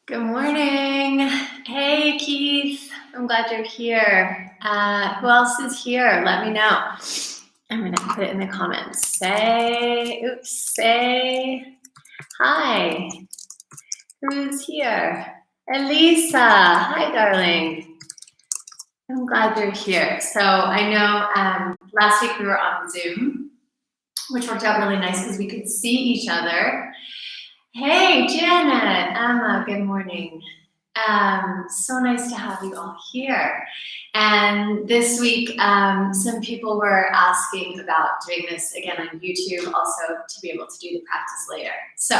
Good morning. Hey, Keith. I'm glad you're here. Who else is here? Let me know. I'm going to put it in the comments. Say hi. Who's here? Elisa. Hi, darling. I'm glad you're here. So I know last week we were on Zoom, which worked out really nice because we could see each other. Hey, Janet, Emma, good morning. So nice to have you all here. And this week, some people were asking about doing this again on YouTube, also to be able to do the practice later. So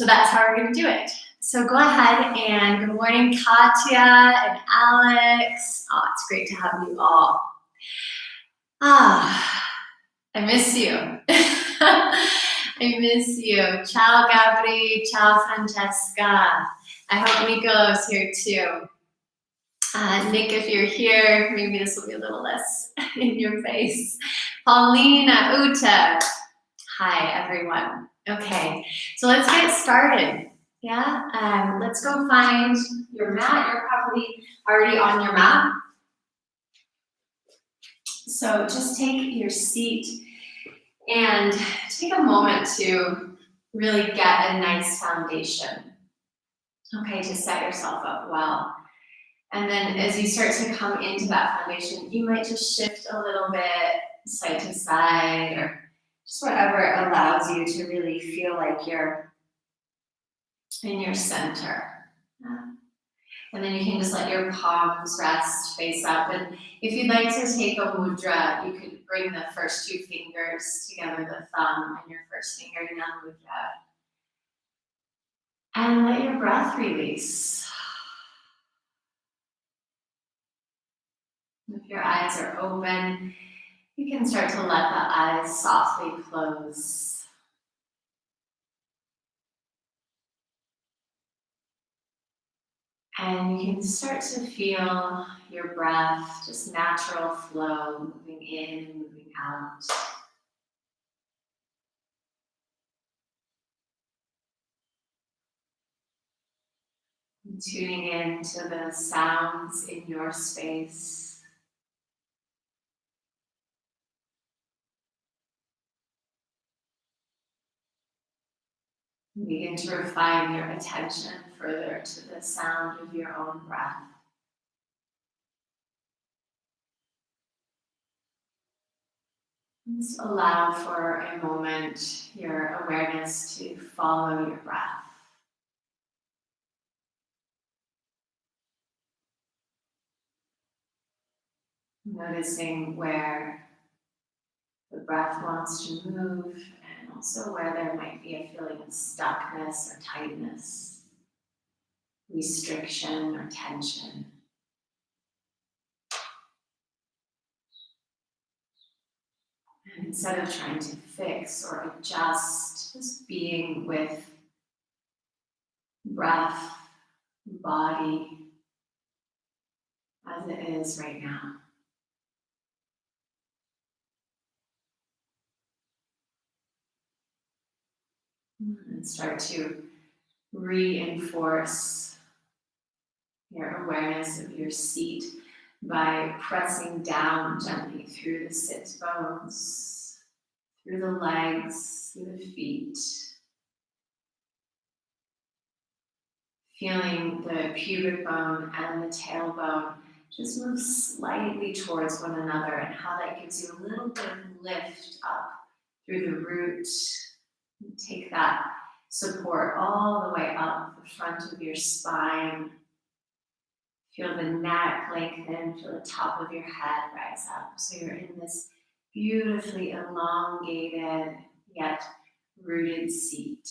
that's how we're going to do it. So go ahead and good morning, Katya and Alex. Oh, it's great to have you all. I miss you. I miss you. Ciao, Gabri. Ciao, Francesca. I hope Nico's here too. Nick, if you're here, maybe this will be a little less in your face. Paulina, Uta. Hi, everyone. Okay, so let's get started. Yeah, let's go find your mat. You're probably already on your mat. So just take your seat and take a moment to really get a nice foundation. Okay, to set yourself up well. And then as you start to come into that foundation, you might just shift a little bit side to side or just whatever allows you to really feel like you're in your center. And then you can just let your palms rest face up. And if you'd like to take a mudra, you could bring the first two fingers together, the thumb and your first finger in mudra. And let your breath release. If your eyes are open, you can start to let the eyes softly close. And you can start to feel your breath, just natural flow, moving in and moving out. And tuning in to the sounds in your space. Begin to refine your attention further to the sound of your own breath. Just allow for a moment your awareness to follow your breath. Noticing where the breath wants to move and also where there might be a feeling of stuckness or tightness, restriction or tension. And instead of trying to fix or adjust, just being with breath, body, as it is right now. And start to reinforce your awareness of your seat by pressing down gently through the sit bones, through the legs, through the feet. Feeling the pubic bone and the tailbone just move slightly towards one another and how that gives you a little bit of lift up through the root. Take that support all the way up the front of your spine. Feel the neck lengthen, feel the top of your head rise up. So you're in this beautifully elongated yet rooted seat.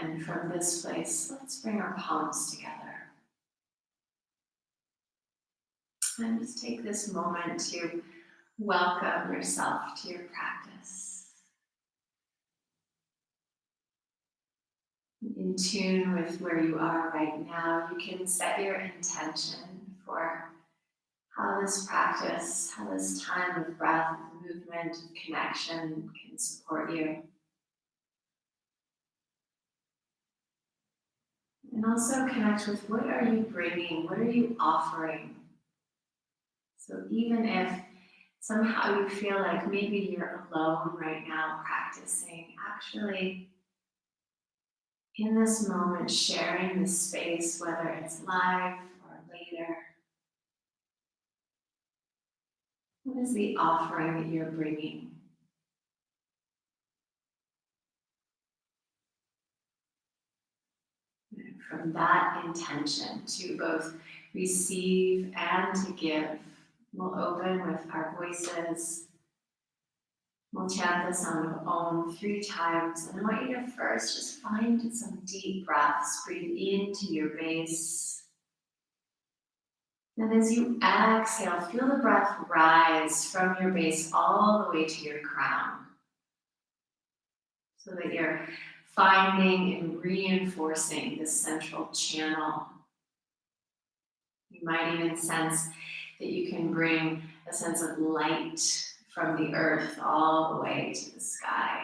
And from this place, let's bring our palms together. And just take this moment to welcome yourself to your practice. In tune with where you are right now, you can set your intention for how this practice, how this time of breath, of movement, of connection can support you. And also connect with what are you bringing, what are you offering. So even if somehow you feel like maybe you're alone right now practicing, actually in this moment sharing this space, whether it's live or later, what is the offering that you're bringing? From that intention to both receive and to give, we'll open with our voices. We'll chant the sound of Om 3 times, and I want you to first just find some deep breaths. Breathe into your base. And as you exhale, feel the breath rise from your base all the way to your crown, so that you're finding and reinforcing this central channel. You might even sense that you can bring a sense of light from the earth all the way to the sky.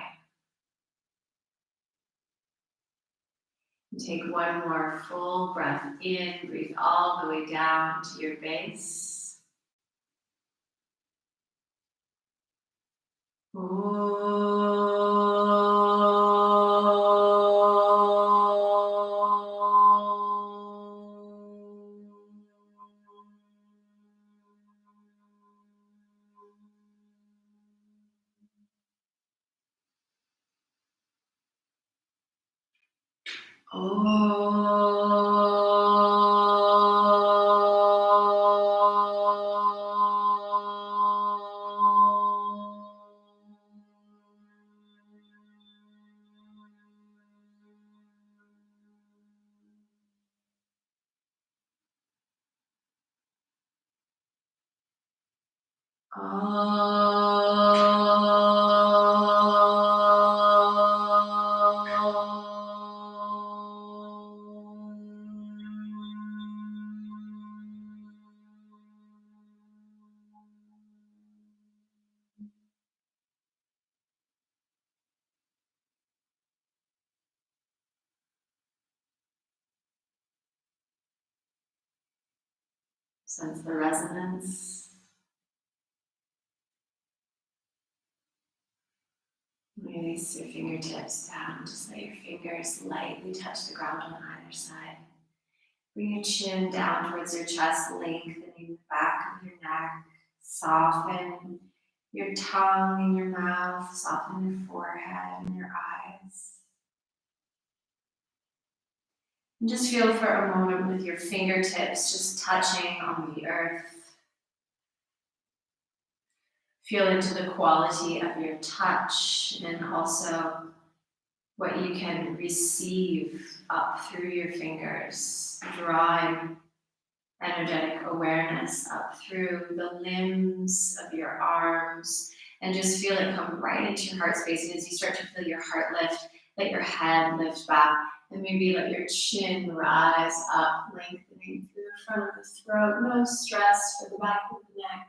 And take one more full breath in, breathe all the way down to your base. Sense the resonance. Release your fingertips down. Just let your fingers lightly touch the ground on either side. Bring your chin down towards your chest, lengthening the back of your neck. Soften your tongue and your mouth. Soften your forehead and your eyes. And just feel for a moment with your fingertips just touching on the earth. Feel into the quality of your touch and also what you can receive up through your fingers, drawing energetic awareness up through the limbs of your arms, and just feel it come right into your heart space. And as you start to feel your heart lift, let your head lift back, and maybe let your chin rise up, lengthening through the front of the throat. No stress for the back of the neck.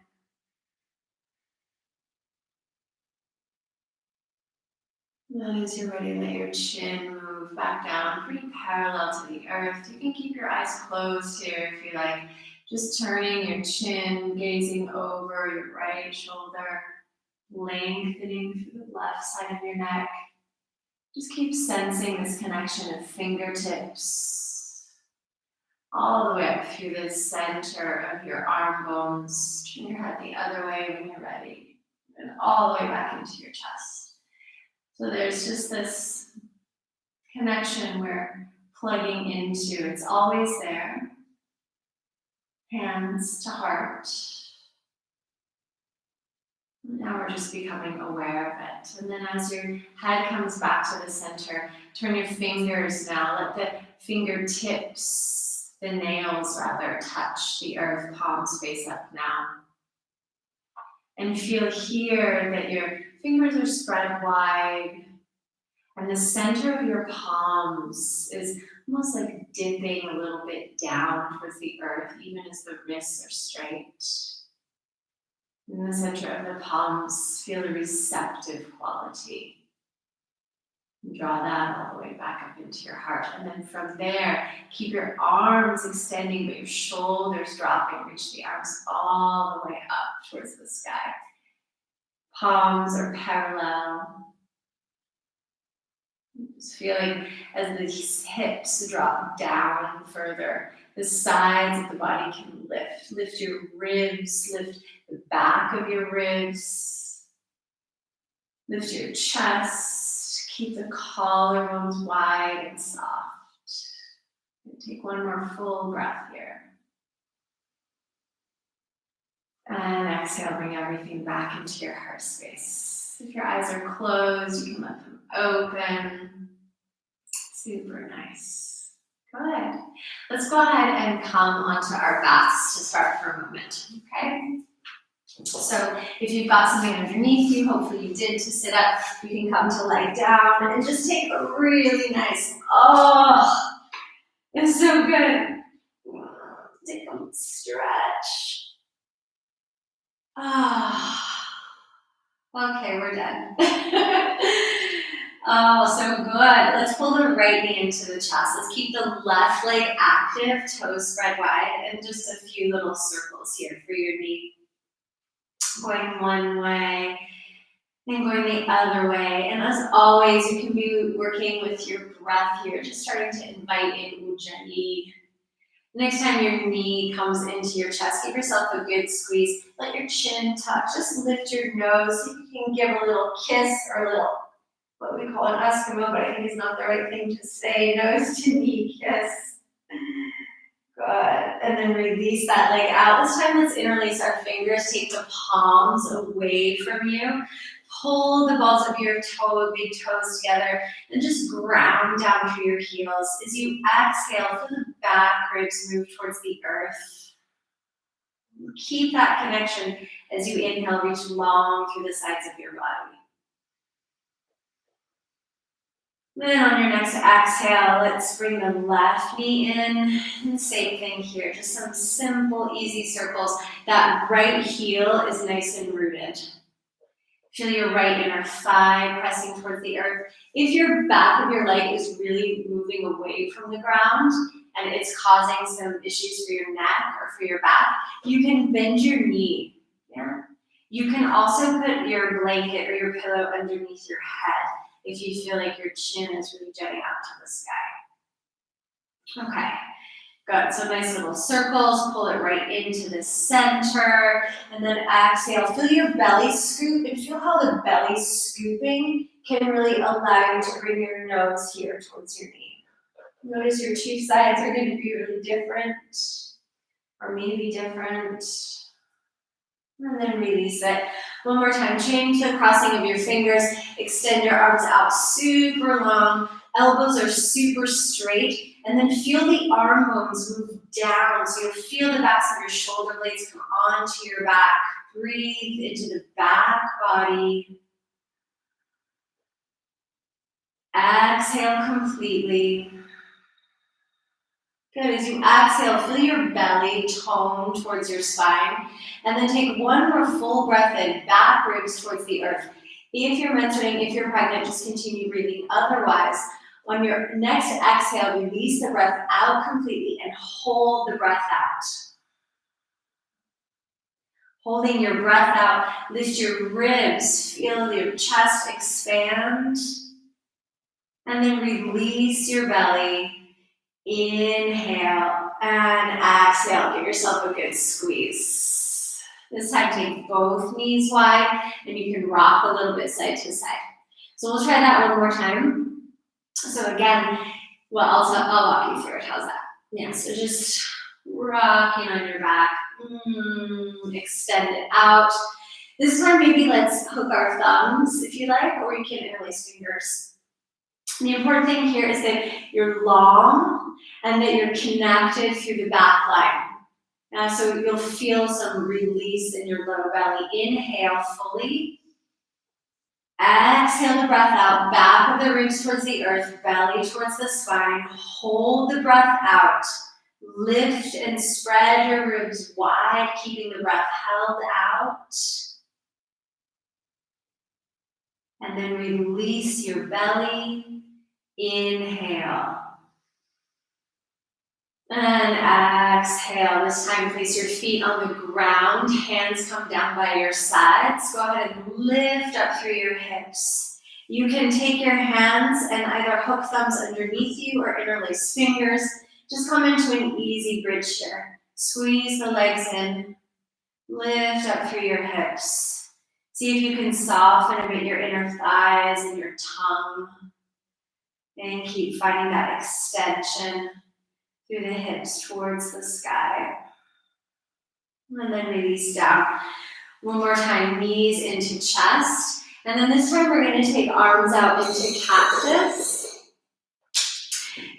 And as you're ready, let your chin move back down, pretty parallel to the earth. You can keep your eyes closed here if you like. Just turning your chin, gazing over your right shoulder, lengthening through the left side of your neck. Just keep sensing this connection of fingertips all the way up through the center of your arm bones. Turn your head the other way when you're ready, and all the way back into your chest. So there's just this connection we're plugging into. It's always there. Hands to heart. Now we're just becoming aware of it. And then as your head comes back to the center, turn your fingers now. Let the fingertips, the nails rather, touch the earth, palms face up now. And feel here that your fingers are spread wide. And the center of your palms is almost like dipping a little bit down towards the earth, even as the wrists are straight. In the center of the palms, feel the receptive quality. Draw that all the way back up into your heart. And then from there, keep your arms extending, but your shoulders dropping. Reach the arms all the way up towards the sky. Palms are parallel. Just feeling as the hips drop down further, the sides of the body can lift. Lift your ribs, lift the back of your ribs. Lift your chest. Keep the collarbones wide and soft. Take one more full breath here. And exhale, bring everything back into your heart space. If your eyes are closed, you can let them open. Super nice. Good. Let's go ahead and come onto our backs to start for a moment, okay? So if you've got something underneath you, hopefully you did to sit up, you can come to lie down and just take a really nice, it's so good. Take a stretch. Okay, we're done. So good. Let's pull the right knee into the chest. Let's keep the left leg active, toes spread wide, and just a few little circles here for your knee. Going one way, and going the other way. And as always, you can be working with your breath here, just starting to invite in Ujjayi. Next time your knee comes into your chest, give yourself a good squeeze. Let your chin touch. Just lift your nose. See if you can give a little kiss or a little, what we call an Eskimo, but I think it's not the right thing to say. Nose to knee kiss. Good. And then release that leg out. This time let's interlace our fingers. Take the palms away from you. Pull the balls of your big toes together and just ground down through your heels. As you exhale, feel the back ribs move towards the earth. Keep that connection as you inhale, reach long through the sides of your body. Then on your next exhale, let's bring the left knee in. And same thing here, just some simple, easy circles. That right heel is nice and rooted. Feel your right inner thigh pressing towards the earth. If your back of your leg is really moving away from the ground and it's causing some issues for your neck or for your back, you can bend your knee. Yeah. You can also put your blanket or your pillow underneath your head if you feel like your chin is really jutting out to the sky. Okay. Good, so nice little circles, pull it right into the center, and then exhale. Feel your belly scoop, and feel how the belly scooping can really allow you to bring your nose here towards your knee. Notice your cheek sides are going to be really different, or maybe different. And then release it. One more time, change the crossing of your fingers, extend your arms out super long, elbows are super straight, and then feel the arm bones move down. So you'll feel the backs of your shoulder blades come onto your back. Breathe into the back body. Exhale completely. Good, as you exhale, feel your belly tone towards your spine, and then take one more full breath in, back ribs towards the earth. If you're menstruating, if you're pregnant, just continue breathing. Otherwise, on your next exhale, release the breath out completely and hold the breath out. Holding your breath out, lift your ribs, feel your chest expand, and then release your belly. Inhale and exhale. Give yourself a good squeeze. This time, take both knees wide, and you can rock a little bit side to side. So we'll try that one more time. So again, well, I'll walk you through it. How's that? Yeah, so just rocking on your back. Extend it out. This time, maybe let's hook our thumbs if you like, or you can interlace fingers. The important thing here is that you're long and that you're connected through the back line. So you'll feel some release in your lower belly. Inhale fully. Exhale the breath out. Back of the ribs towards the earth. Belly towards the spine. Hold the breath out. Lift and spread your ribs wide, keeping the breath held out. And then release your belly. Inhale. And exhale. This time, place your feet on the ground. Hands come down by your sides. Go ahead and lift up through your hips. You can take your hands and either hook thumbs underneath you or interlace fingers. Just come into an easy bridge here. Squeeze the legs in. Lift up through your hips. See if you can soften a bit your inner thighs and your tongue. And keep finding that extension through the hips towards the sky. And then release down. One more time, knees into chest. And then this time we're going to take arms out into cactus.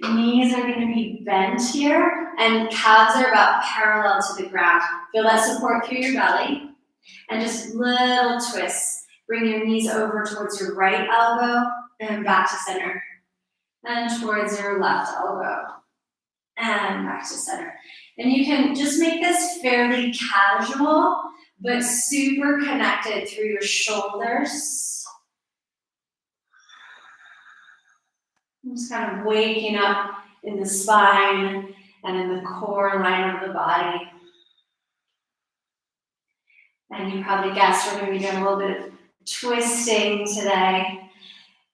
Knees are going to be bent here, and calves are about parallel to the ground. Feel that support through your belly. And just little twists. Bring your knees over towards your right elbow and back to center. And towards your left elbow. And back to center. And you can just make this fairly casual, but super connected through your shoulders. Just kind of waking up in the spine and in the core line of the body. And you probably guessed we're going to be doing a little bit of twisting today.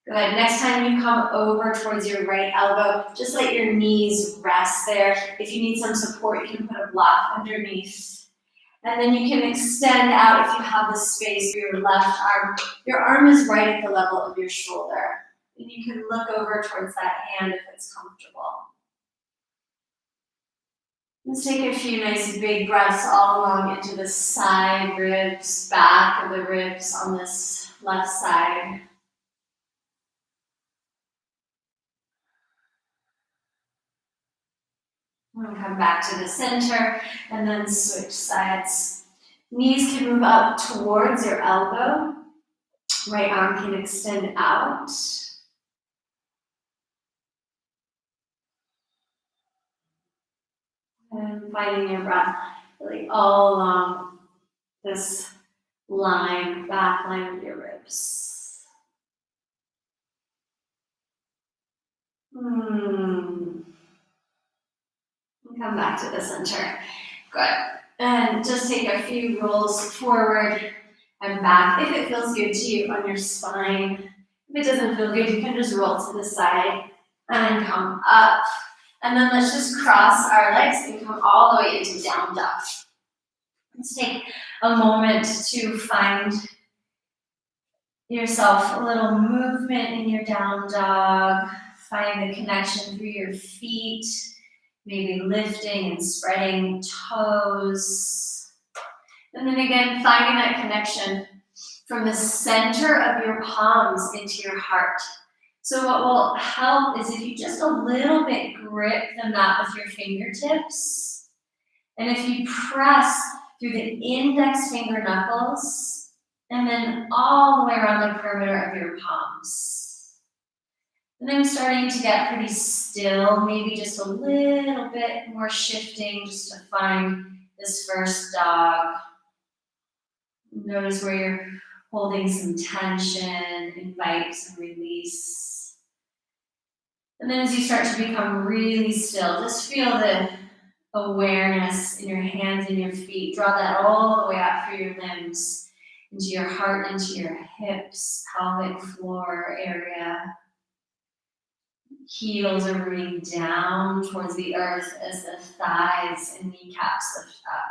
Good. Next time you come over towards your right elbow, just let your knees rest there. If you need some support, you can put a block underneath. And then you can extend out if you have the space for your left arm. Your arm is right at the level of your shoulder. And you can look over towards that hand if it's comfortable. Let's take a few nice big breaths all along into the side ribs, back of the ribs on this left side. We'll come back to the center and then switch sides. Knees can move up towards your elbow. Right arm can extend out. And finding your breath really all along this line, back line of your ribs. Come back to the center. Good. And just take a few rolls forward and back. If it feels good to you on your spine. If it doesn't feel good, you can just roll to the side and come up. And then let's just cross our legs and come all the way into down dog. Let's take a moment to find yourself a little movement in your down dog. Find the connection through your feet. Maybe lifting and spreading toes. And then again, finding that connection from the center of your palms into your heart. So what will help is if you just a little bit grip the mat with your fingertips. And if you press through the index finger knuckles, and then all the way around the perimeter of your palms. And then starting to get pretty still, maybe just a little bit more shifting just to find this first dog. Notice where you're holding some tension, invite some release. And then as you start to become really still, just feel the awareness in your hands and your feet. Draw that all the way out through your limbs, into your heart, into your hips, pelvic floor area. Heels are rooting down towards the earth as the thighs and kneecaps lift up.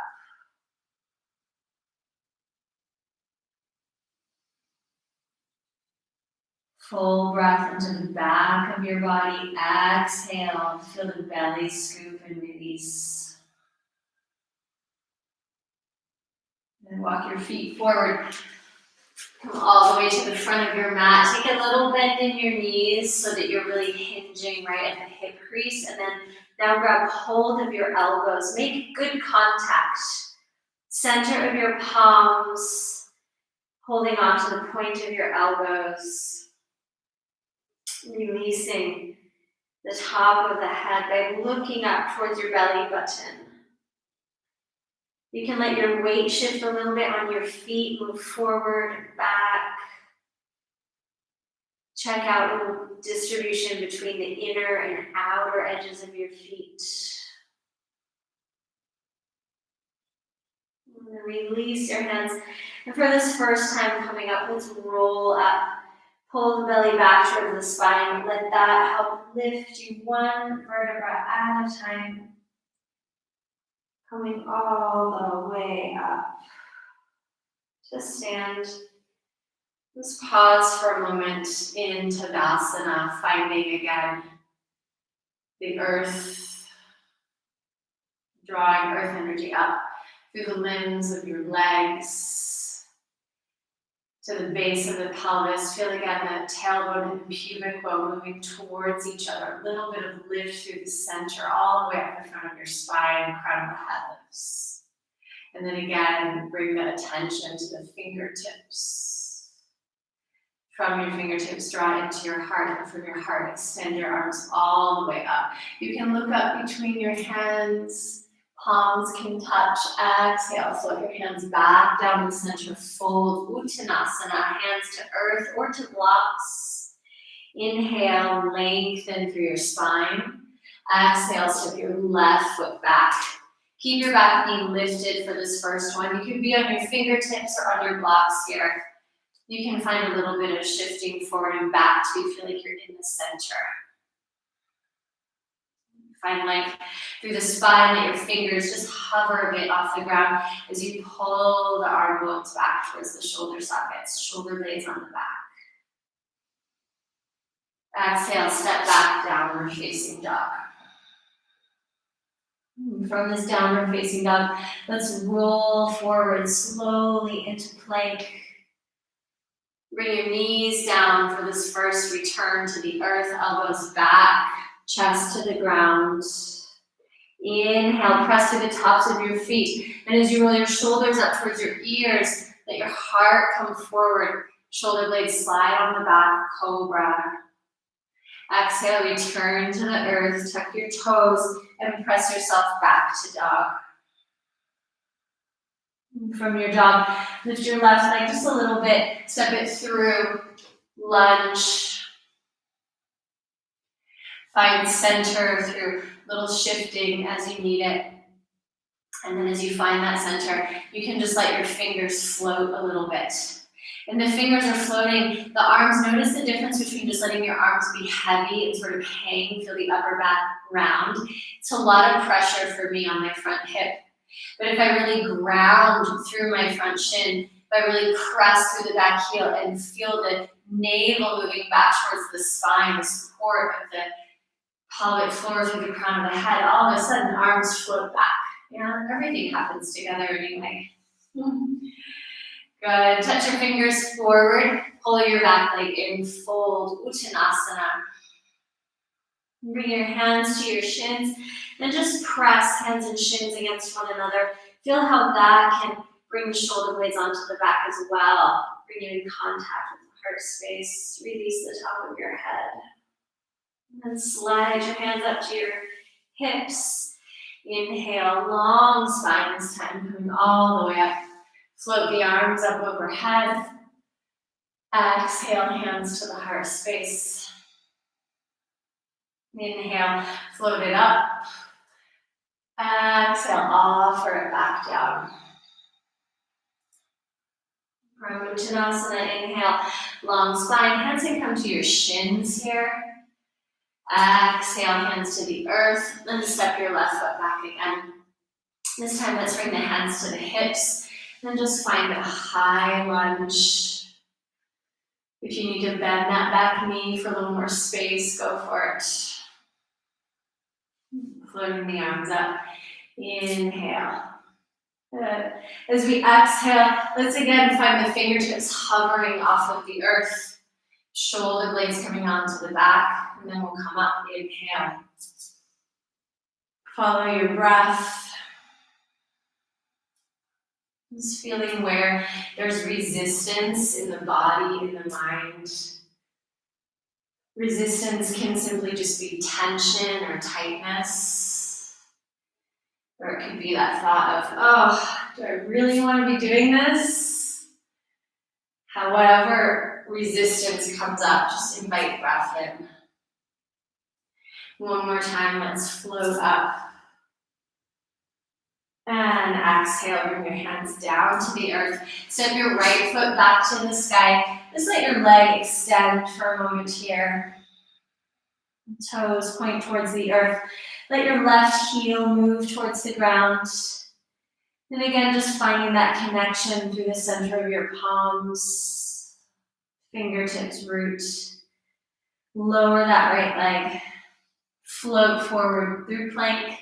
Full breath into the back of your body. Exhale, feel the belly scoop and release. And walk your feet forward. Come all the way to the front of your mat. Take a little bend in your knees so that you're really hinging right at the hip crease. And then now grab hold of your elbows. Make good contact. Center of your palms. Holding on to the point of your elbows. Releasing the top of the head by looking up towards your belly button. You can let your weight shift a little bit on your feet, move forward, back. Check out the distribution between the inner and outer edges of your feet. And then release your hands. And for this first time coming up, let's roll up. Pull the belly back towards the spine. Let that help lift you one vertebra at a time. Coming all the way up. Just stand. Just pause for a moment in Tadasana, finding again the earth, drawing earth energy up through the limbs of your legs to the base of the pelvis. Feel again that tailbone and pubic bone moving towards each other. A little bit of lift through the center, all the way up the front of your spine, crown of the head lifts. And then again, bring that attention to the fingertips. From your fingertips, draw into your heart, and from your heart, extend your arms all the way up. You can look up between your hands, palms can touch. Exhale, float your hands back down the center, fold, Uttanasana, hands to earth or to blocks. Inhale, lengthen through your spine. Exhale, step your left foot back. Keep your back knee lifted for this first one. You can be on your fingertips or on your blocks here. You can find a little bit of shifting forward and back till you feel like you're in the center. Find length through the spine, let your fingers just hover a bit off the ground as you pull the arm bones back towards the shoulder sockets, shoulder blades on the back. Exhale, step back, downward facing dog. From this downward facing dog, let's roll forward slowly into plank. Bring your knees down for this first return to the earth, elbows back, chest to the ground. Inhale, press to the tops of your feet. And as you roll your shoulders up towards your ears, let your heart come forward. Shoulder blades slide on the back, cobra. Exhale, return to the earth, tuck your toes, and press yourself back to dog. From your dog, lift your left leg just a little bit, step it through, lunge. Find center through little shifting as you need it. And then as you find that center, you can just let your fingers float a little bit. And the fingers are floating, the arms, notice the difference between just letting your arms be heavy and sort of hang, feel the upper back round. It's a lot of pressure for me on my front hip. But if I really ground through my front shin, if I really press through the back heel and feel the navel moving back towards the spine, the support of the pelvic floor through the crown of the head, all of a sudden arms float back. Yeah, everything happens together anyway. Good. Touch your fingers forward. Pull your back leg in. Fold. Uttanasana. Bring your hands to your shins. And just press hands and shins against one another. Feel how that can bring the shoulder blades onto the back as well. Bring you in contact with the heart space. Release the top of your head. And then slide your hands up to your hips. Inhale, long spine this time, coming all the way up. Float the arms up overhead. Exhale, hands to the heart space. Inhale, float it up. Exhale, offer it back down. From Uttanasana, inhale, long spine. Hands can come to your shins here. Exhale, hands to the earth. Then step your left foot back again. This time, let's bring the hands to the hips. Then just find a high lunge. If you need to bend that back knee for a little more space, go for it. Floating the arms up. Inhale. Good. As we exhale, let's again find the fingertips hovering off of the earth. Shoulder blades coming onto the back, and then we'll come up. Inhale. Follow your breath. Just feeling where there's resistance in the body, in the mind. Resistance can simply just be tension or tightness. Or it could be that thought of, oh, do I really want to be doing this? However resistance comes up, just invite breath in. One more time, let's float up. And exhale, bring your hands down to the earth. Step your right foot back to the sky. Just let your leg extend for a moment here. Toes point towards the earth. Let your left heel move towards the ground. And again, just finding that connection through the center of your palms, fingertips root. Lower that right leg. Float forward through plank.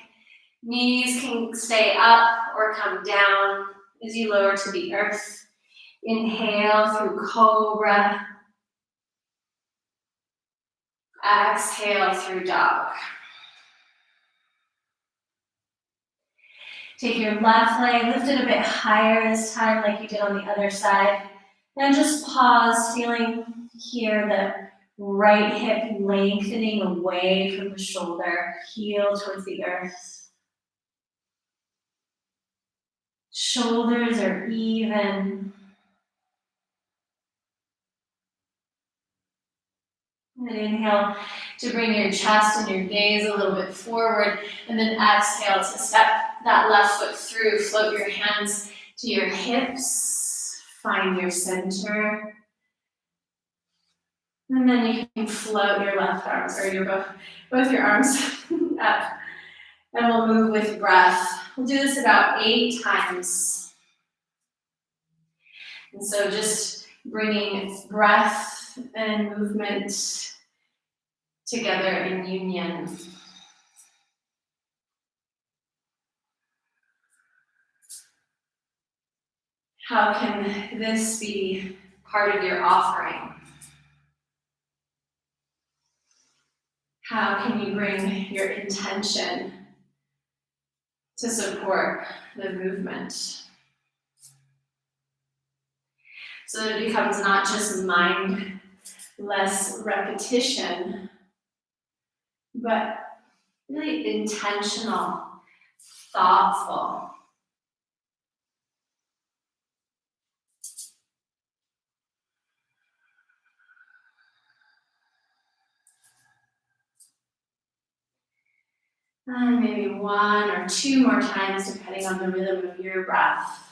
Knees can stay up or come down as you lower to the earth. Inhale through cobra. Exhale through dog. Take your left leg, lift it a bit higher this time like you did on the other side. Then just pause, feeling here the right hip lengthening away from the shoulder, heel towards the earth. Shoulders are even. And inhale to bring your chest and your gaze a little bit forward, and then exhale to step that left foot through. Float your hands to your hips, find your center. And then you can float your left arms, or both your arms up. And we'll move with breath. We'll do this about 8 times. And so just bringing breath and movement together in union. How can this be part of your offering? How can you bring your intention to support the movement? So that it becomes not just mindless repetition, but really intentional, thoughtful. And maybe 1 or 2 more times, depending on the rhythm of your breath.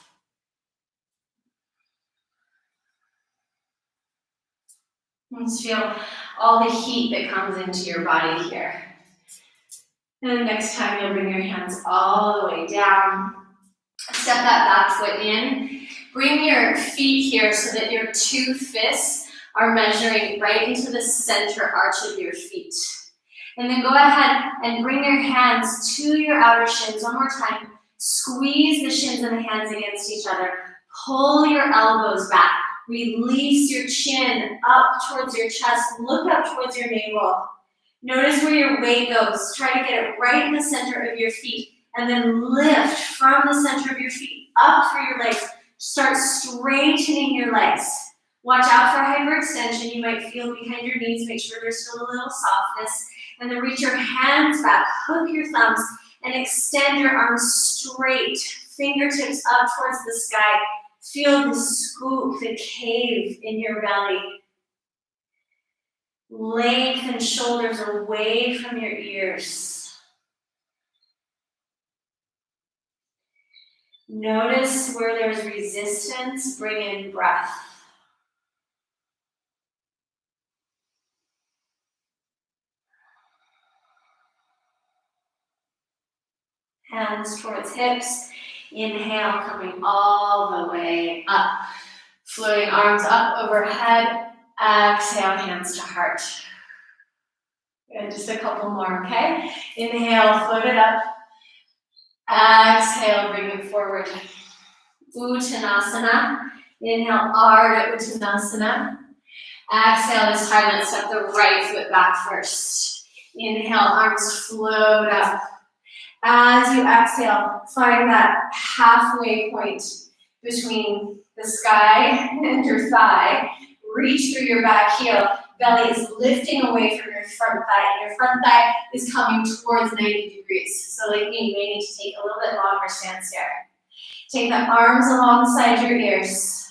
Just feel all the heat that comes into your body here. And next time, you'll bring your hands all the way down. Step that back foot in. Bring your feet here so that your 2 fists are measuring right into the center arch of your feet. And then go ahead and bring your hands to your outer shins. One more time. Squeeze the shins and the hands against each other. Pull your elbows back. Release your chin up towards your chest. Look up towards your navel. Notice where your weight goes. Try to get it right in the center of your feet. And then lift from the center of your feet up through your legs. Start straightening your legs. Watch out for hyperextension. You might feel behind your knees. Make sure there's still a little softness. And then reach your hands back. Hook your thumbs and extend your arms straight. Fingertips up towards the sky. Feel the scoop, the cave in your belly. Lengthen shoulders away from your ears. Notice where there's resistance, bring in breath. Hands towards hips. Inhale, coming all the way up. Floating arms up overhead. Exhale, hands to heart. And just a couple more, okay? Inhale, float it up. Exhale, bring it forward. Uttanasana. Inhale, Ardha Uttanasana. Exhale, this time let's step the right foot back first. Inhale, arms float up. As you exhale, find that halfway point between the sky and your thigh. reach through your back heel. Belly is lifting away from your front thigh, and your front thigh is coming towards 90 degrees. So like me, you may need to take a little bit longer stance here. Take the arms alongside your ears.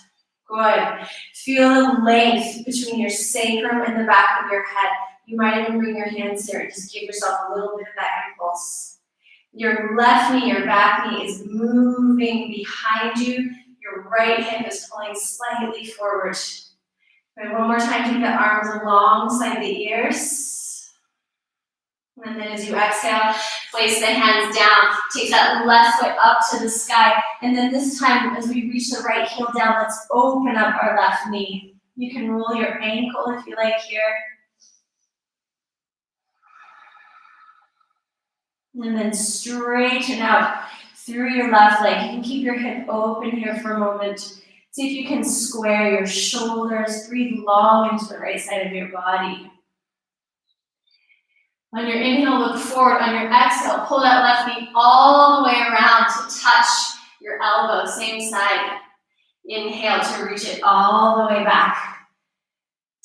Good. Feel the length between your sacrum and the back of your head. You might even bring your hands here. Just give yourself a little bit of that impulse. Your left knee, your back knee is moving behind you. Your right hip is pulling slightly forward. And one more time, take the arms alongside the ears. And then as you exhale, place the hands down. Take that left foot up to the sky. And then this time, as we reach the right heel down, let's open up our left knee. You can roll your ankle if you like here. And then straighten out through your left leg. You can keep your hip open here for a moment. See if you can square your shoulders. Breathe long into the right side of your body. On your inhale, look forward. On your exhale, pull that left knee all the way around to touch your elbow, same side. Inhale to reach it all the way back.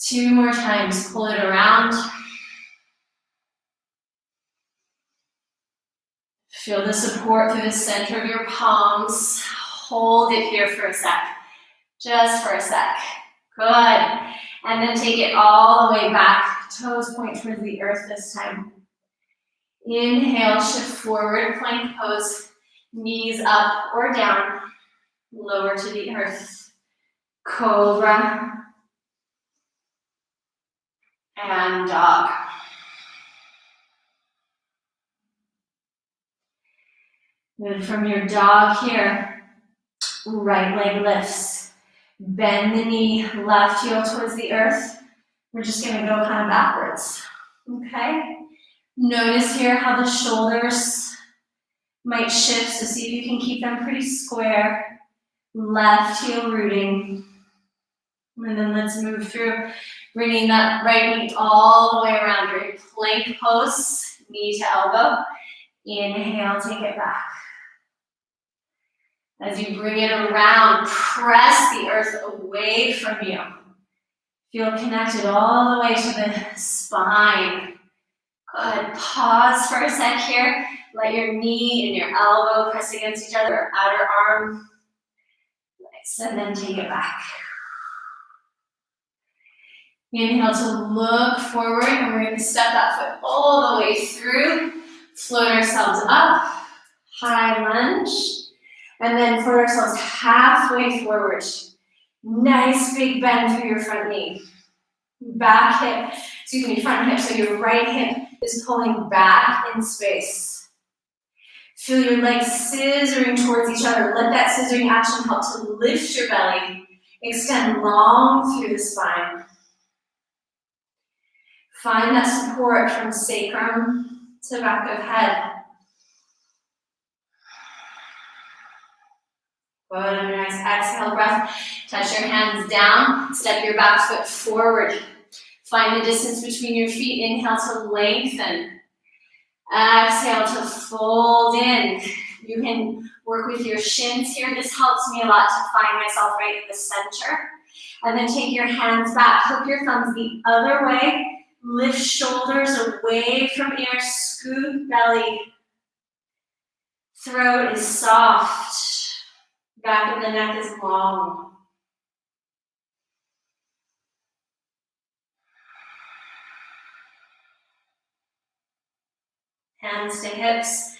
2 more times, pull it around. Feel the support through the center of your palms. Hold it here for a sec. Just for a sec. Good. And then take it all the way back. Toes point towards the earth this time. Inhale, shift forward, plank pose. Knees up or down. Lower to the earth. Cobra. And dog. Then from your dog here, right leg lifts. Bend the knee, left heel towards the earth. We're just gonna go kind of backwards, okay? Notice here how the shoulders might shift, so see if you can keep them pretty square. Left heel rooting. And then let's move through, bringing that right knee all the way around. You're in plank pose, knee to elbow. Inhale, take it back. As you bring it around, press the earth away from you. Feel connected all the way to the spine. Good. Pause for a sec here. Let your knee and your elbow press against each other, outer arm. Nice. And then take it back. Inhale to look forward, and we're going to step that foot all the way through. Float ourselves up. High lunge. And then float ourselves halfway forward. Nice big bend through your front knee. Back hip, front hip. So your right hip is pulling back in space. Feel your legs scissoring towards each other. Let that scissoring action help to lift your belly. Extend long through the spine. Find that support from sacrum to back of head. Good, and a nice exhale breath. Touch your hands down, step your back foot forward. Find the distance between your feet. Inhale to lengthen. Exhale to fold in. You can work with your shins here. This helps me a lot to find myself right in the center. And then take your hands back. Hook your thumbs the other way. Lift shoulders away from ears. Scoop belly. Throat is soft. Back of the neck is long. Hands to hips,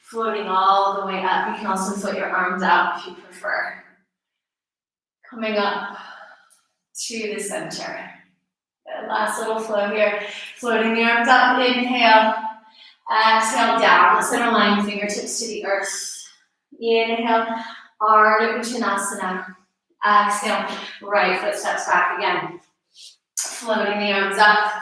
floating all the way up. You can also float your arms out if you prefer. Coming up to the center. Good. Last little flow here. Floating the arms up, inhale. Exhale down. Let's align fingertips to the earth. Inhale. Ardha Uttanasana. Exhale, right foot steps back again. Floating the arms up.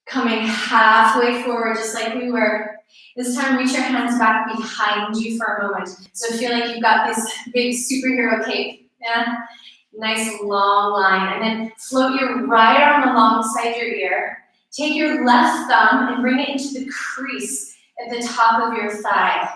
Coming halfway forward, just like we were. This time, reach your hands back behind you for a moment. So feel like you've got this big superhero cape. Yeah? Nice long line. And then float your right arm alongside your ear. Take your left thumb and bring it into the crease at the top of your thigh.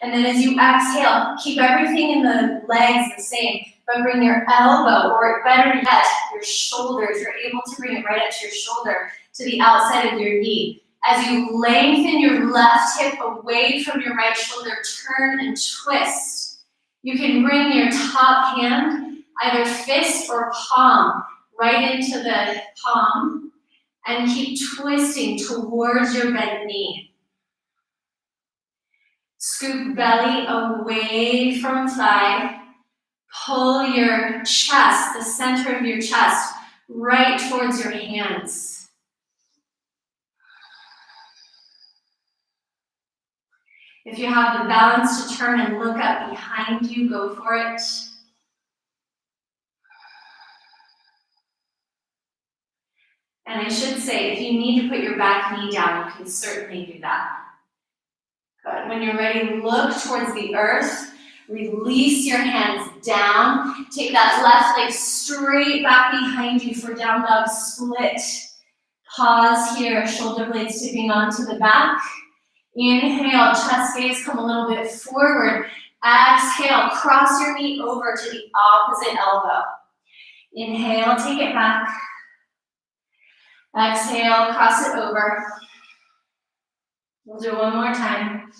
And then as you exhale, keep everything in the legs the same, but bring your elbow, or better yet, your shoulders. You're able to bring it right up to your shoulder, to the outside of your knee. As you lengthen your left hip away from your right shoulder, turn and twist. You can bring your top hand, either fist or palm, right into the palm, and keep twisting towards your bent knee. Scoop belly away from thigh. Pull your chest, the center of your chest, right towards your hands. If you have the balance to turn and look up behind you, go for it. And I should say, if you need to put your back knee down, you can certainly do that. Good. When you're ready, look towards the earth. Release your hands down. Take that left leg straight back behind you for down dog split. Pause here, shoulder blades tipping onto the back. Inhale, chest gaze, come a little bit forward. Exhale, cross your knee over to the opposite elbow. Inhale, take it back. Exhale, cross it over. We'll do it one more time.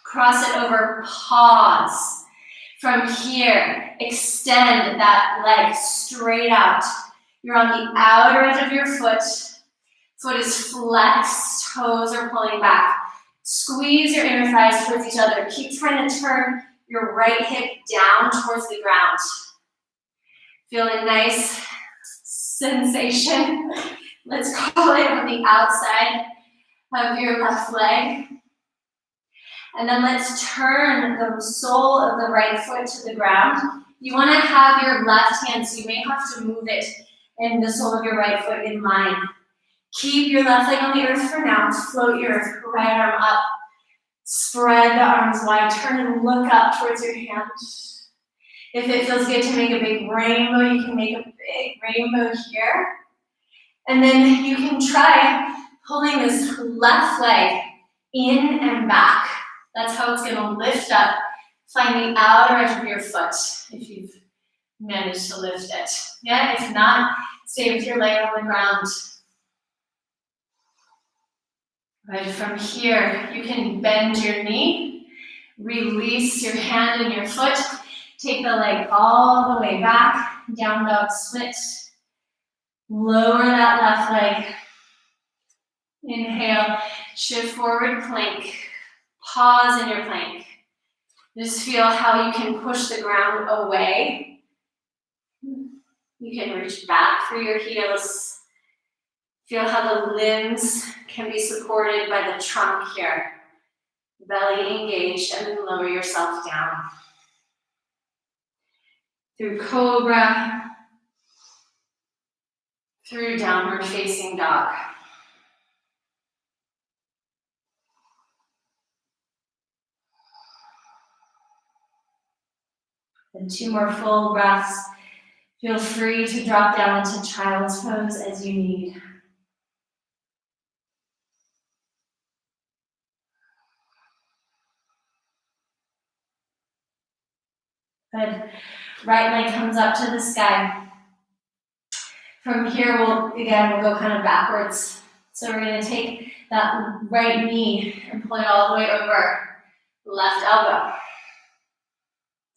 Cross it over, pause. From here, extend that leg straight out. You're on the outer edge of your foot. Foot is flexed, toes are pulling back. Squeeze your inner thighs towards each other. Keep trying to turn your right hip down towards the ground. Feel a nice sensation. Let's call it on the outside of your left leg. And then let's turn the sole of the right foot to the ground. You want to have your left hand, so you may have to move it and the sole of your right foot in line. Keep your left leg on the earth for now. Float your right arm up. Spread the arms wide. Turn and look up towards your hand. If it feels good to make a big rainbow, you can make a big rainbow here. And then you can try pulling this left leg in and back. That's how it's going to lift up. Find the outer edge of your foot if you've managed to lift it. Yeah, if not, stay with your leg on the ground. Right, from here, you can bend your knee, release your hand and your foot, take the leg all the way back, down dog split. Lower that left leg. Inhale, shift forward, plank. Pause in your plank. Just feel how you can push the ground away. You can reach back through your heels. Feel how the limbs can be supported by the trunk here. Belly engaged, and then lower yourself down. Through cobra, through downward facing dog. And 2 more full breaths. Feel free to drop down into child's pose as you need. Good. Right leg comes up to the sky. From here, we'll go kind of backwards. So we're going to take that right knee and pull it all the way over left elbow.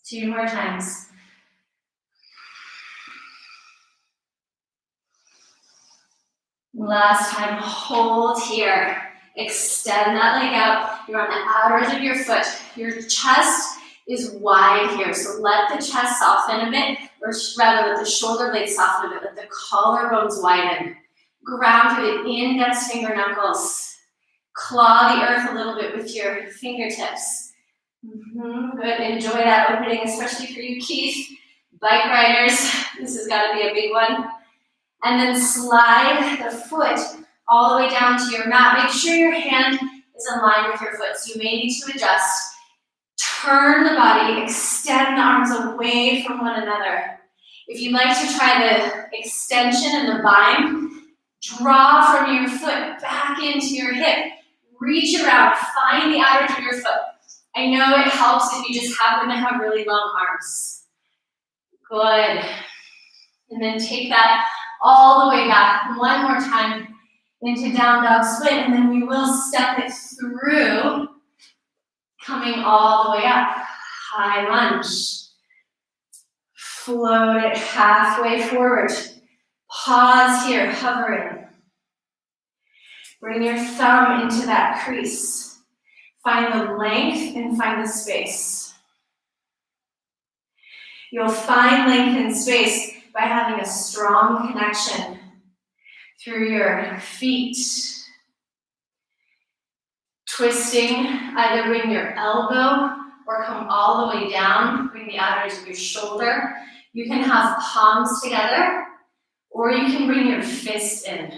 2 more times. Last time, hold here. Extend that leg out. You're on the outer edge of your foot. Your chest is wide here, so let the chest soften a bit, or rather let the shoulder blades soften a bit, let the collarbones widen. Ground through the index finger knuckles. Claw the earth a little bit with your fingertips. Good, enjoy that opening, especially for you Keith. Bike riders, this has got to be a big one. And then slide the foot all the way down to your mat. Make sure your hand is in line with your foot, so you may need to adjust. Turn the body, extend the arms away from one another. If you'd like to try the extension and the bind, draw from your foot back into your hip. Reach around, find the outer edge of your foot. I know it helps if you just happen to have really long arms. Good. And then take that all the way back one more time into down dog split, and then we will step it through, coming all the way up. High lunge. Float it halfway forward. Pause here, hovering. Bring your thumb into that crease. Find the length and find the space. You'll find length and space by having a strong connection through your feet. Twisting, either bring your elbow or come all the way down, bring the outers of your shoulder. You can have palms together, or you can bring your fist in.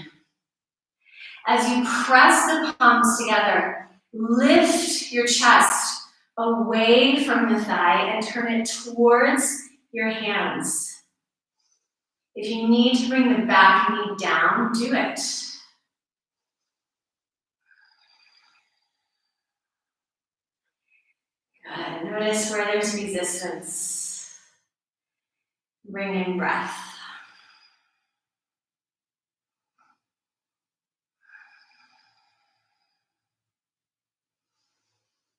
As you press the palms together, lift your chest away from the thigh and turn it towards your hands. If you need to bring the back knee down, do it. Good. Notice where there's resistance. Bring in breath.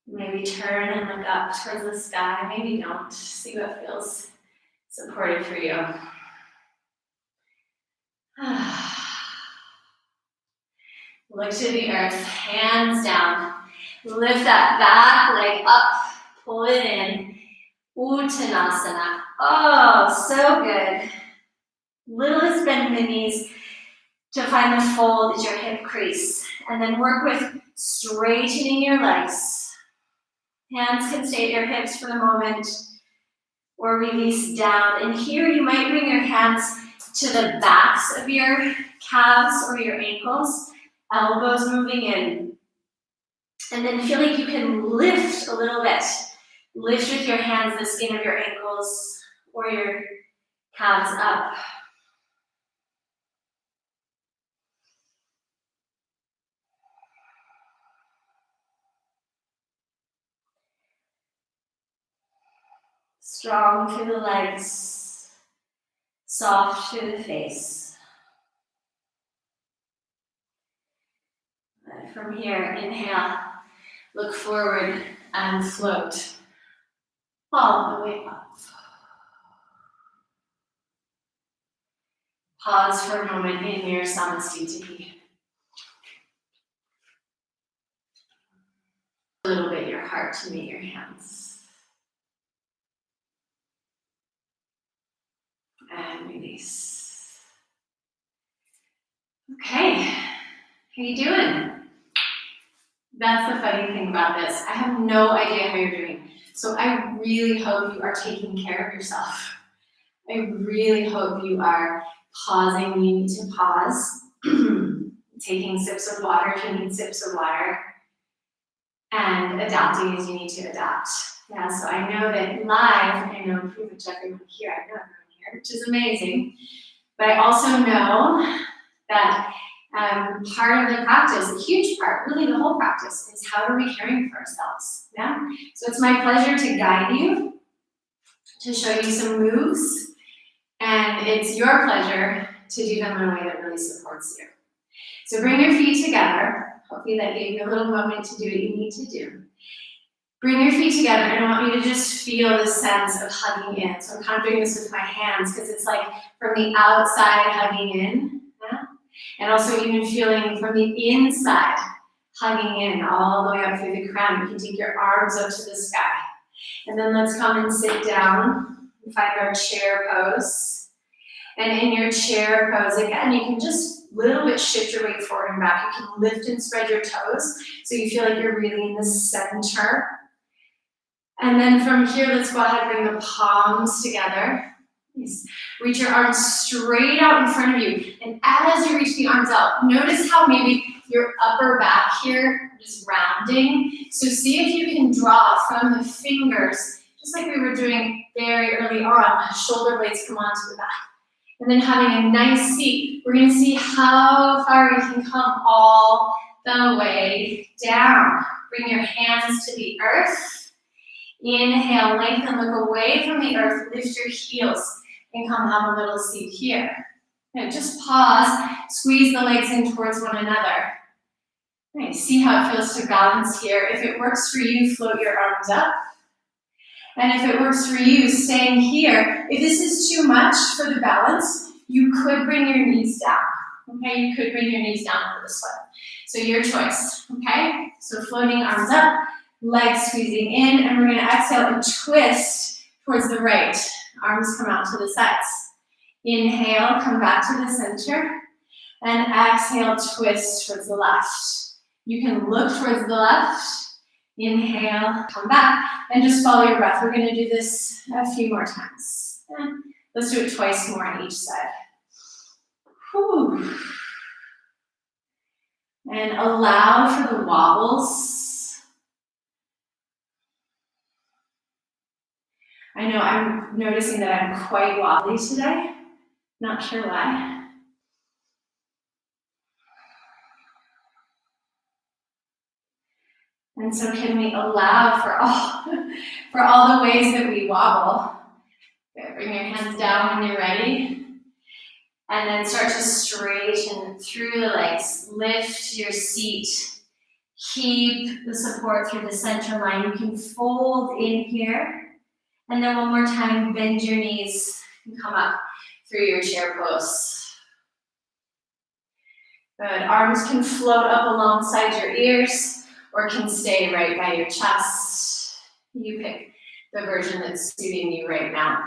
Maybe turn and look up towards the sky. Maybe don't. See what feels supportive for you. Look to the earth, hands down. Lift that back leg up, pull it in. Uttanasana. Oh, so good. Littlest bend in the knees to find the fold is your hip crease. And then work with straightening your legs. Hands can stay at your hips for the moment or release down. And here you might bring your hands to the backs of your calves or your ankles, elbows moving in. And then feel like you can lift a little bit. Lift with your hands the skin of your ankles or your calves up. Strong through the legs, soft through the face. And from here, inhale, look forward and float all the way up. Pause for a moment in your Samastiti. A little bit your heart to meet your hands. And release. Okay, how you doing? That's the funny thing about this. I have no idea how you're doing. So I really hope you are taking care of yourself. I really hope you are pausing when you need to pause, taking sips of water if you need sips of water, and adapting as you need to adapt. Yeah, so I know that live, I know pretty much everyone here, I know everyone here, which is amazing. But I also know that part of the practice, a huge part, really the whole practice, is how are we caring for ourselves, yeah? So it's my pleasure to guide you, to show you some moves, and it's your pleasure to do them in a way that really supports you. So bring your feet together. Hopefully that gave you a little moment to do what you need to do. Bring your feet together, and I want you to just feel the sense of hugging in. So I'm kind of doing this with my hands because it's like from the outside hugging in, yeah? And also even feeling from the inside hugging in all the way up through the crown. You can take your arms up to the sky. And then let's come and sit down and find our chair pose. And in your chair pose, again, you can just a little bit shift your weight forward and back. You can lift and spread your toes so you feel like you're really in the center. And then from here, let's go ahead and bring the palms together. Nice. Reach your arms straight out in front of you. And as you reach the arms out, notice how maybe your upper back here is rounding. So see if you can draw from the fingers, just like we were doing very early on. Shoulder blades come onto the back. And then having a nice seat, we're going to see how far we can come all the way down. Bring your hands to the earth. Inhale, lengthen, look away from the earth, lift your heels. and come have a little seat here. Now just pause, squeeze the legs in towards one another. Nice, see how it feels to balance here. If it works for you, float your arms up. And if it works for you, staying here. If this is too much for the balance, you could bring your knees down. Okay, you could bring your knees down for this one. So your choice, okay? So floating arms up, legs squeezing in, and we're gonna exhale and twist towards the right. Arms come out to the sides. Inhale, come back to the center, and exhale, twist towards the left. You can look towards the left, inhale, come back, and just follow your breath. We're gonna do this a few more times. Let's do it twice more on each side. Whew. And allow for the wobbles. I know I'm noticing that I'm quite wobbly today. Not sure why. And so can we allow for all the ways that we wobble? Okay, bring your hands down when you're ready. And then start to straighten through the legs. Lift your seat. Keep the support through the center line. You can fold in here. And then one more time, bend your knees and come up through your chair pose. Good. Arms can float up alongside your ears or can stay right by your chest. You pick the version that's suiting you right now.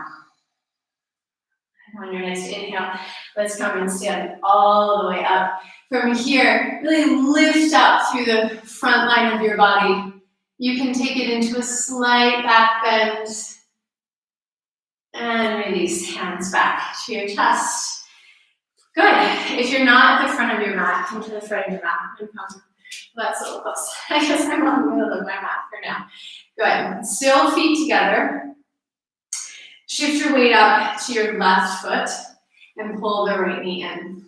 On your next inhale, let's come and stand all the way up. From here, really lift up through the front line of your body. You can take it into a slight back bend. And release, hands back to your chest. Good. If you're not at the front of your mat, come to the front of your mat and come. That's a little close. I guess I'm on the middle of my mat for now. Good. Still feet together. Shift your weight up to your left foot and pull the right knee in.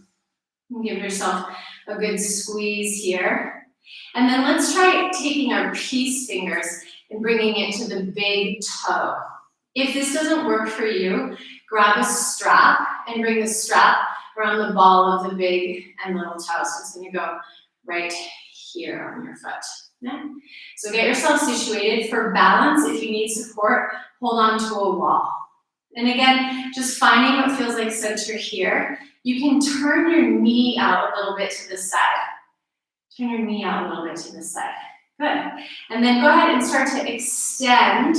Give yourself a good squeeze here. And then let's try taking our peace fingers and bringing it to the big toe. If this doesn't work for you, grab a strap and bring the strap around the ball of the big and little toe. So it's going to go right here on your foot. Okay? So get yourself situated. For balance, if you need support, hold on to a wall. And again, just finding what feels like center here. You can turn your knee out a little bit to the side. Turn your knee out a little bit to the side. Good. And then go ahead and start to extend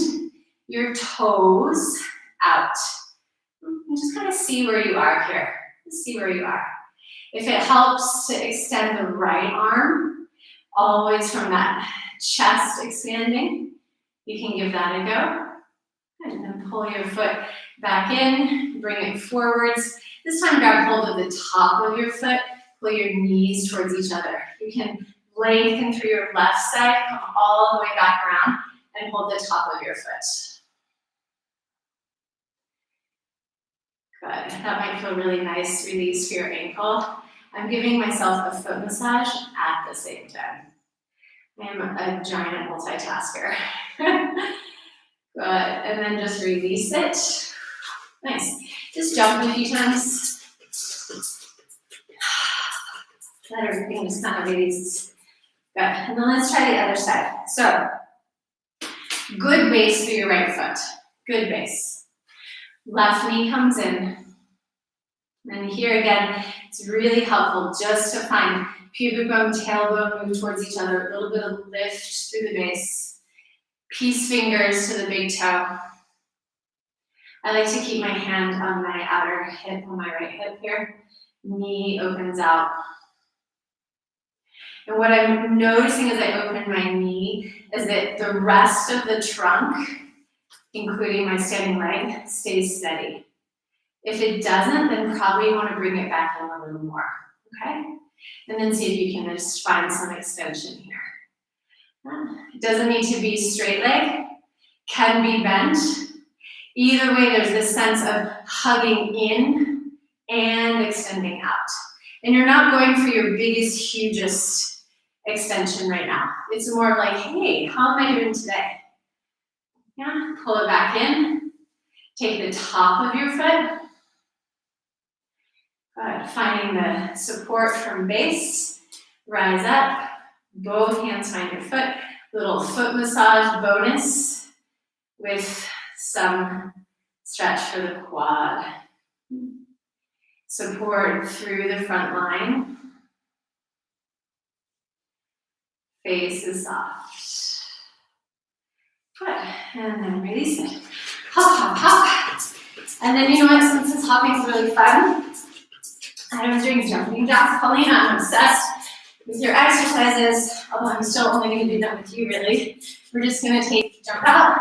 your toes out. And just kind of see where you are here. See where you are. If it helps to extend the right arm, always from that chest expanding, you can give that a go. And then pull your foot back in, bring it forwards. This time grab hold of the top of your foot, pull your knees towards each other. You can lengthen through your left side, come all the way back around, and hold the top of your foot. Good. That might feel really nice. Release for your ankle. I'm giving myself a foot massage at the same time. I am a giant multitasker. Good. And then just release it. Nice. Just jump a few times. Let everything just kind of release. Good. And then let's try the other side. So, good base for your right foot. Good base. Left knee comes in. And here again, it's really helpful just to find pubic bone, tailbone move towards each other. A little bit of lift through the base. Peace fingers to the big toe. I like to keep my hand on my outer hip, on my right hip here. Knee opens out. And what I'm noticing as I open my knee is that the rest of the trunk, including my standing leg, stays steady. If it doesn't, then probably you want to bring it back in a little more, okay? And then see if you can just find some extension here. It doesn't need to be straight leg, can be bent. Either way, there's this sense of hugging in and extending out. And you're not going for your biggest, hugest extension right now. It's more like, hey, how am I doing today? Yeah, pull it back in. Take the top of your foot Good. Finding the support from base. Rise up. Both hands find your foot. Little foot massage bonus with some stretch for the quad. Support through the front line. Face is soft. Good. And then release it. Hop, hop, hop. And then you know what, since this hopping is really fun, I was doing jumping jacks, Paulina. I'm obsessed with your exercises, although I'm still only going to do that with you, really. We're just going to jump out,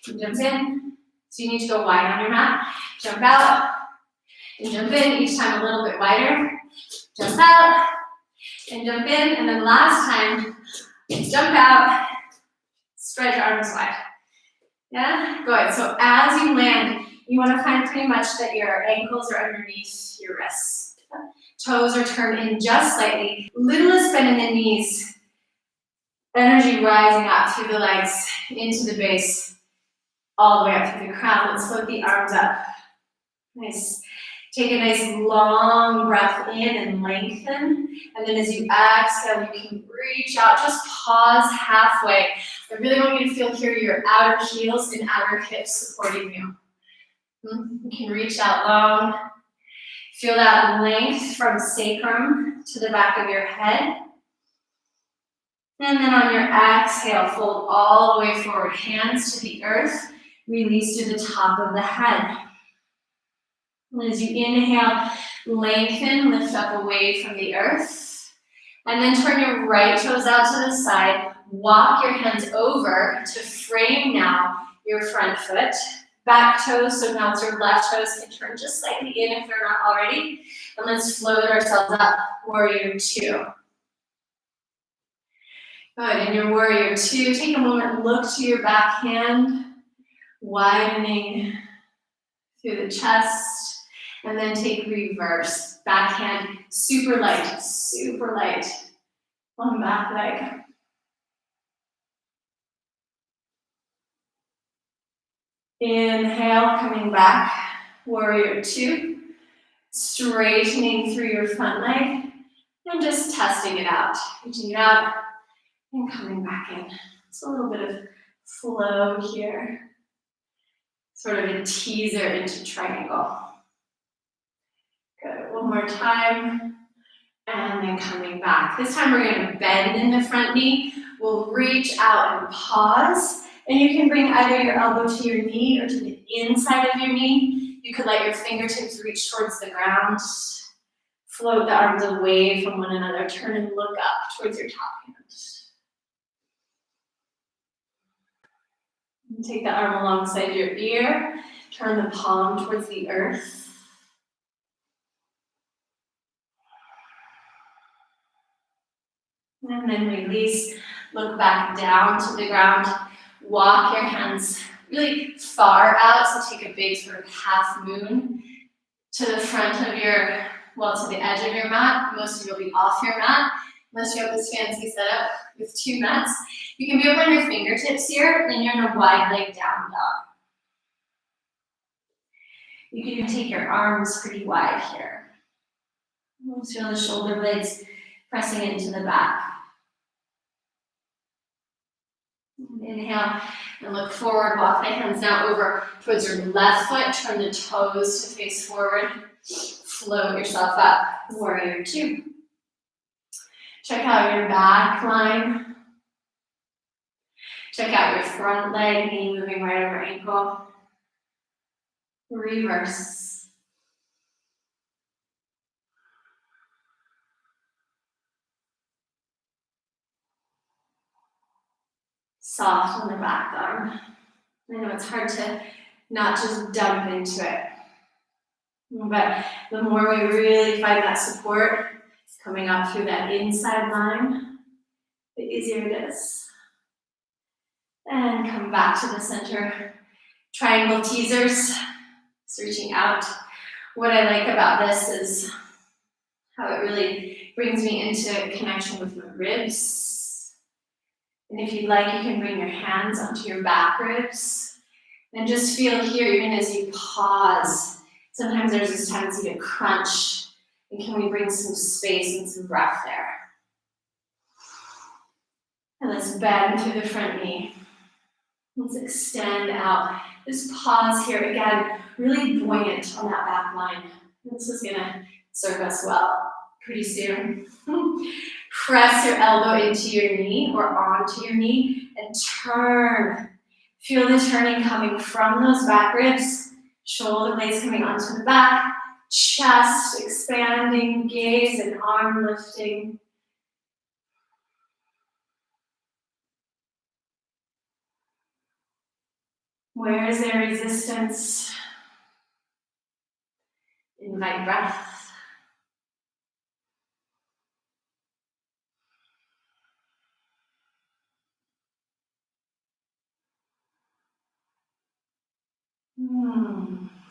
and jump in. So you need to go wide on your mat. Jump out, and jump in, each time a little bit wider. Jump out, and jump in, and then last time, jump out, spread your arms wide. Yeah, good. So as you land, you want to find pretty much that your ankles are underneath your wrists. Toes are turned in just slightly. Littlest bend in the knees. Energy rising up through the legs, into the base, all the way up through the crown. Let's float the arms up. Nice. Take a nice long breath in and lengthen. And then as you exhale, you can reach out. Just pause halfway. I really want you to feel here your outer heels and outer hips supporting you. You can reach out long. Feel that length from sacrum to the back of your head. And then on your exhale, fold all the way forward. Hands to the earth. Release to the top of the head. And as you inhale, lengthen, lift up away from the earth. And then turn your right toes out to the side. Walk your hands over to frame now your front foot. Back toes, so now it's your left toes can turn just slightly in if they're not already. And let's float ourselves up, warrior two. Good, in your warrior two, take a moment, look to your back hand, widening through the chest, and then take reverse. Back hand, super light on back leg. Inhale, coming back, warrior two. Straightening through your front leg and just testing it out. Reaching it out and coming back in. It's a little bit of flow here. Sort of a teaser into triangle. Good, one more time. And then coming back. This time we're going to bend in the front knee. We'll reach out and pause. And you can bring either your elbow to your knee or to the inside of your knee. You could let your fingertips reach towards the ground. Float the arms away from one another. Turn and look up towards your top hand. And take the arm alongside your ear. Turn the palm towards the earth. And then release. Look back down to the ground. Walk your hands really far out, so take a big sort of half moon to the front of your, to the edge of your mat. Most of you will be off your mat, unless you have this fancy setup with two mats. You can be over on your fingertips here, and you're in a wide leg down dog. You can even take your arms pretty wide here. Feel the shoulder blades pressing into the back. Inhale and look forward. Walk the hands now over towards your left foot. Turn the toes to face forward. Float yourself up. Warrior two. Check out your back line. Check out your front leg, knee moving right over ankle. Reverse. Soft on the back arm. I know it's hard to not just dump into it. But the more we really find that support coming up through that inside line, the easier it is. And come back to the center. Triangle teasers, just reaching out. What I like about this is how it really brings me into connection with my ribs. And if you'd like, you can bring your hands onto your back ribs and just feel here, even as you pause. Sometimes there's this tendency to crunch And can we bring some space and some breath there? And let's bend through the front knee. Let's extend out. Just pause here again, really buoyant on that back line. This is gonna serve us well pretty soon. Press your elbow into your knee or onto your knee and turn. Feel the turning coming from those back ribs, shoulder blades coming onto the back, chest expanding, gaze and arm lifting. Where is there resistance? Invite breath.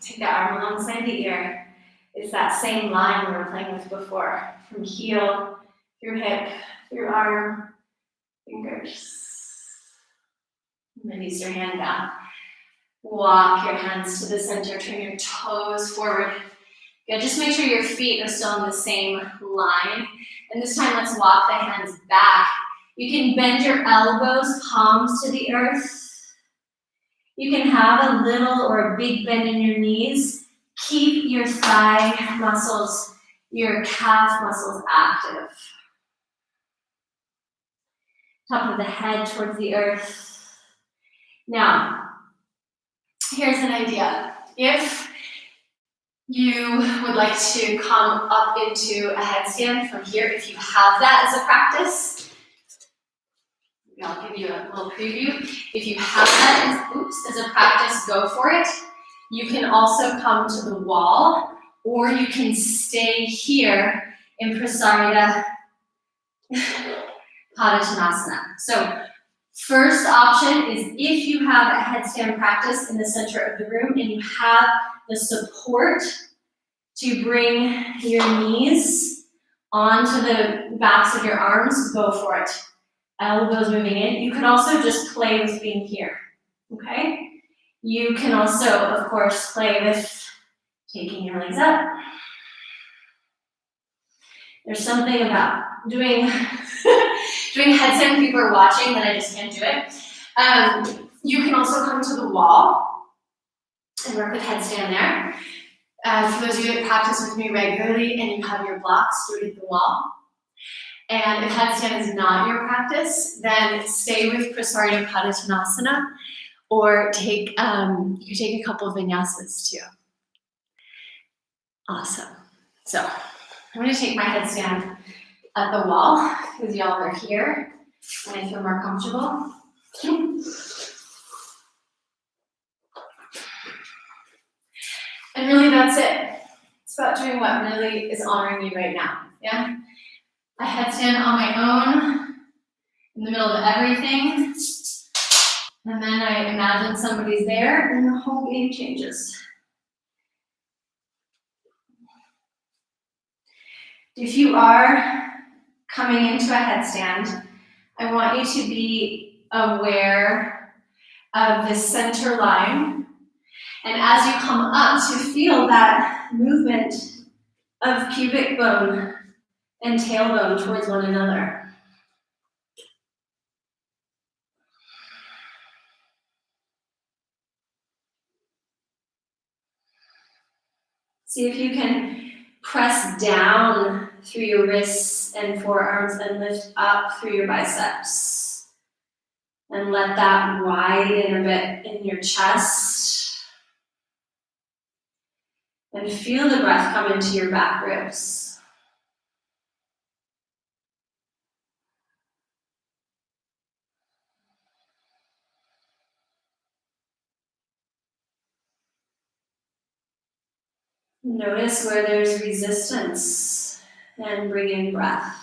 Take the arm alongside the ear. It's that same line we were playing with before. From heel, through hip, through arm, fingers. Release your hand down. Walk your hands to the center. Turn your toes forward. Good. Just make sure your feet are still on the same line. And this time, let's walk the hands back. You can bend your elbows, palms to the earth. You can have a little or a big bend in your knees. Keep your thigh muscles, your calf muscles active. Top of the head towards the earth. Now, here's an idea. If you would like to come up into a headstand from here, if you have that as a practice, I'll give you a little preview. If you have that as a practice, go for it. You can also come to the wall, or you can stay here in Prasarita Padottanasana. So first option is if you have a headstand practice in the center of the room and you have the support to bring your knees onto the backs of your arms, go for it. Elbows moving in. You can also just play with being here, okay? You can also, of course, play with taking your legs up. There's something about doing headstand, people are watching, that I just can't do it. You can also come to the wall and work with headstand there. For those of you that practice with me regularly and you have your blocks, do it at the wall. And if headstand is not your practice, then stay with Prasarita Padottanasana, or you can take a couple of vinyasas too. Awesome. So I'm going to take my headstand at the wall because y'all are here and I feel more comfortable. And really, that's it. It's about doing what really is honoring you right now. Yeah. A headstand on my own, in the middle of everything, and then I imagine somebody's there, and the whole game changes. If you are coming into a headstand, I want you to be aware of the center line, and as you come up, to feel that movement of pubic bone and tailbone towards one another. See if you can press down through your wrists and forearms and lift up through your biceps. And let that widen a bit in your chest. And feel the breath come into your back ribs. Notice where there's resistance and bring in breath.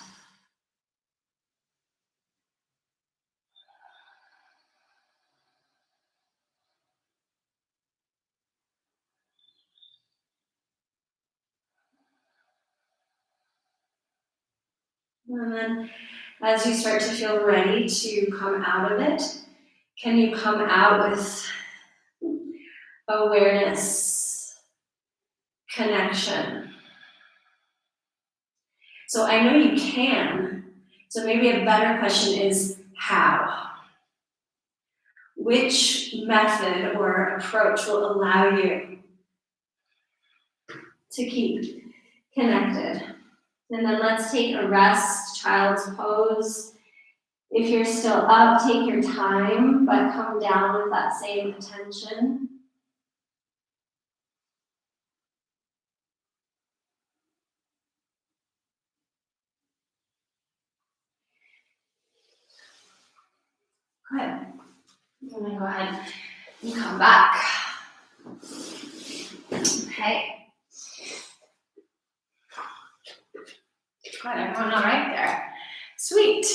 And then as you start to feel ready to come out of it, can you come out with awareness, connection? So I know you can. So maybe a better question is how? Which method or approach will allow you to keep connected? And then let's take a rest, child's pose. If you're still up, take your time, but come down with that same attention. Good. And then go ahead and come back. Okay. Good, everyone all right there? Sweet.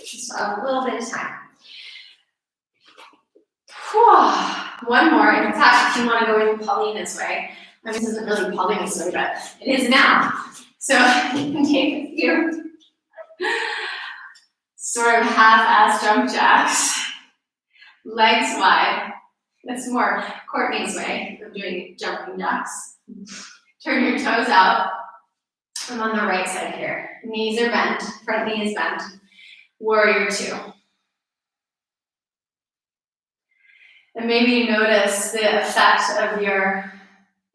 Just a little bit of time. Whew. One more. In fact, if you want to go in Paulina's way, this isn't really Paulina's way, but it is now. So you can take a few sort of half-ass jump jacks, legs wide. That's more Courtney's way of doing jumping jacks. Turn your toes out. I'm on the right side here. Knees are bent, front knee is bent. Warrior two. And maybe you notice the effect of your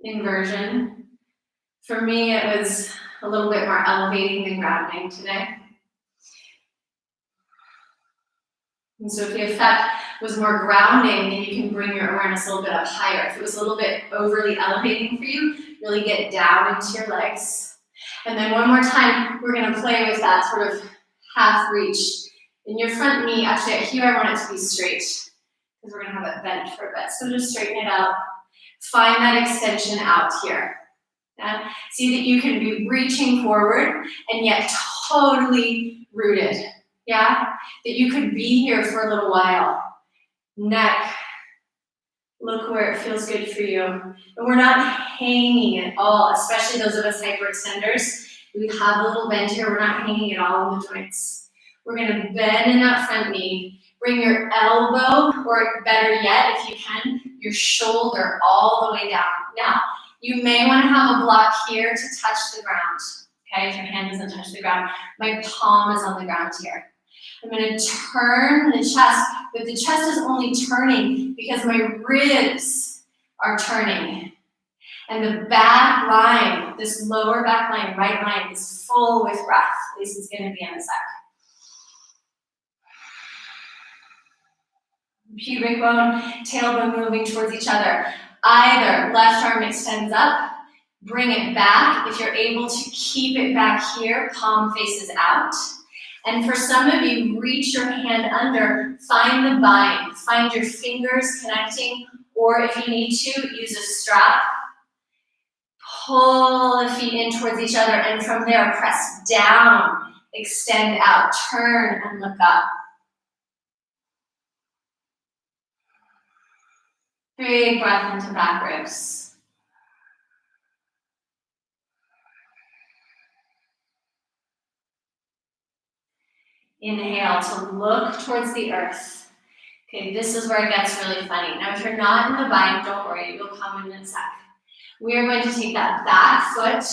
inversion. For me, it was a little bit more elevating than grounding today. And so if the effect was more grounding, then you can bring your awareness a little bit up higher. If it was a little bit overly elevating for you, really get down into your legs. And then one more time, we're gonna play with that sort of half reach. In your front knee, actually here I want it to be straight, because we're gonna have it bent for a bit. So just straighten it out. Find that extension out here. Yeah? See that you can be reaching forward and yet totally rooted. Yeah? That you could be here for a little while. Neck. Look where it feels good for you. And we're not hanging at all, especially those of us hyperextenders. We have a little bend here. We're not hanging at all in the joints. We're going to bend in that front knee. Bring your elbow, or better yet, if you can, your shoulder all the way down. Now, you may want to have a block here to touch the ground. Okay, if your hand doesn't touch the ground. My palm is on the ground here. I'm going to turn the chest, but the chest is only turning because my ribs are turning. And the back line, this lower back line, right line, is full with breath. At least it's going to be in a sec. Pubic bone, tailbone moving towards each other. Either left arm extends up, bring it back. If you're able to keep it back here, palm faces out. And for some of you, reach your hand under, find the bind, find your fingers connecting, or if you need to, use a strap. Pull the feet in towards each other, and from there, press down, extend out, turn and look up. Big breath into back ribs. Inhale to look towards the earth. Okay, this is where it gets really funny. Now, if you're not in the bind, don't worry, it will come in a sec. We are going to take that back foot.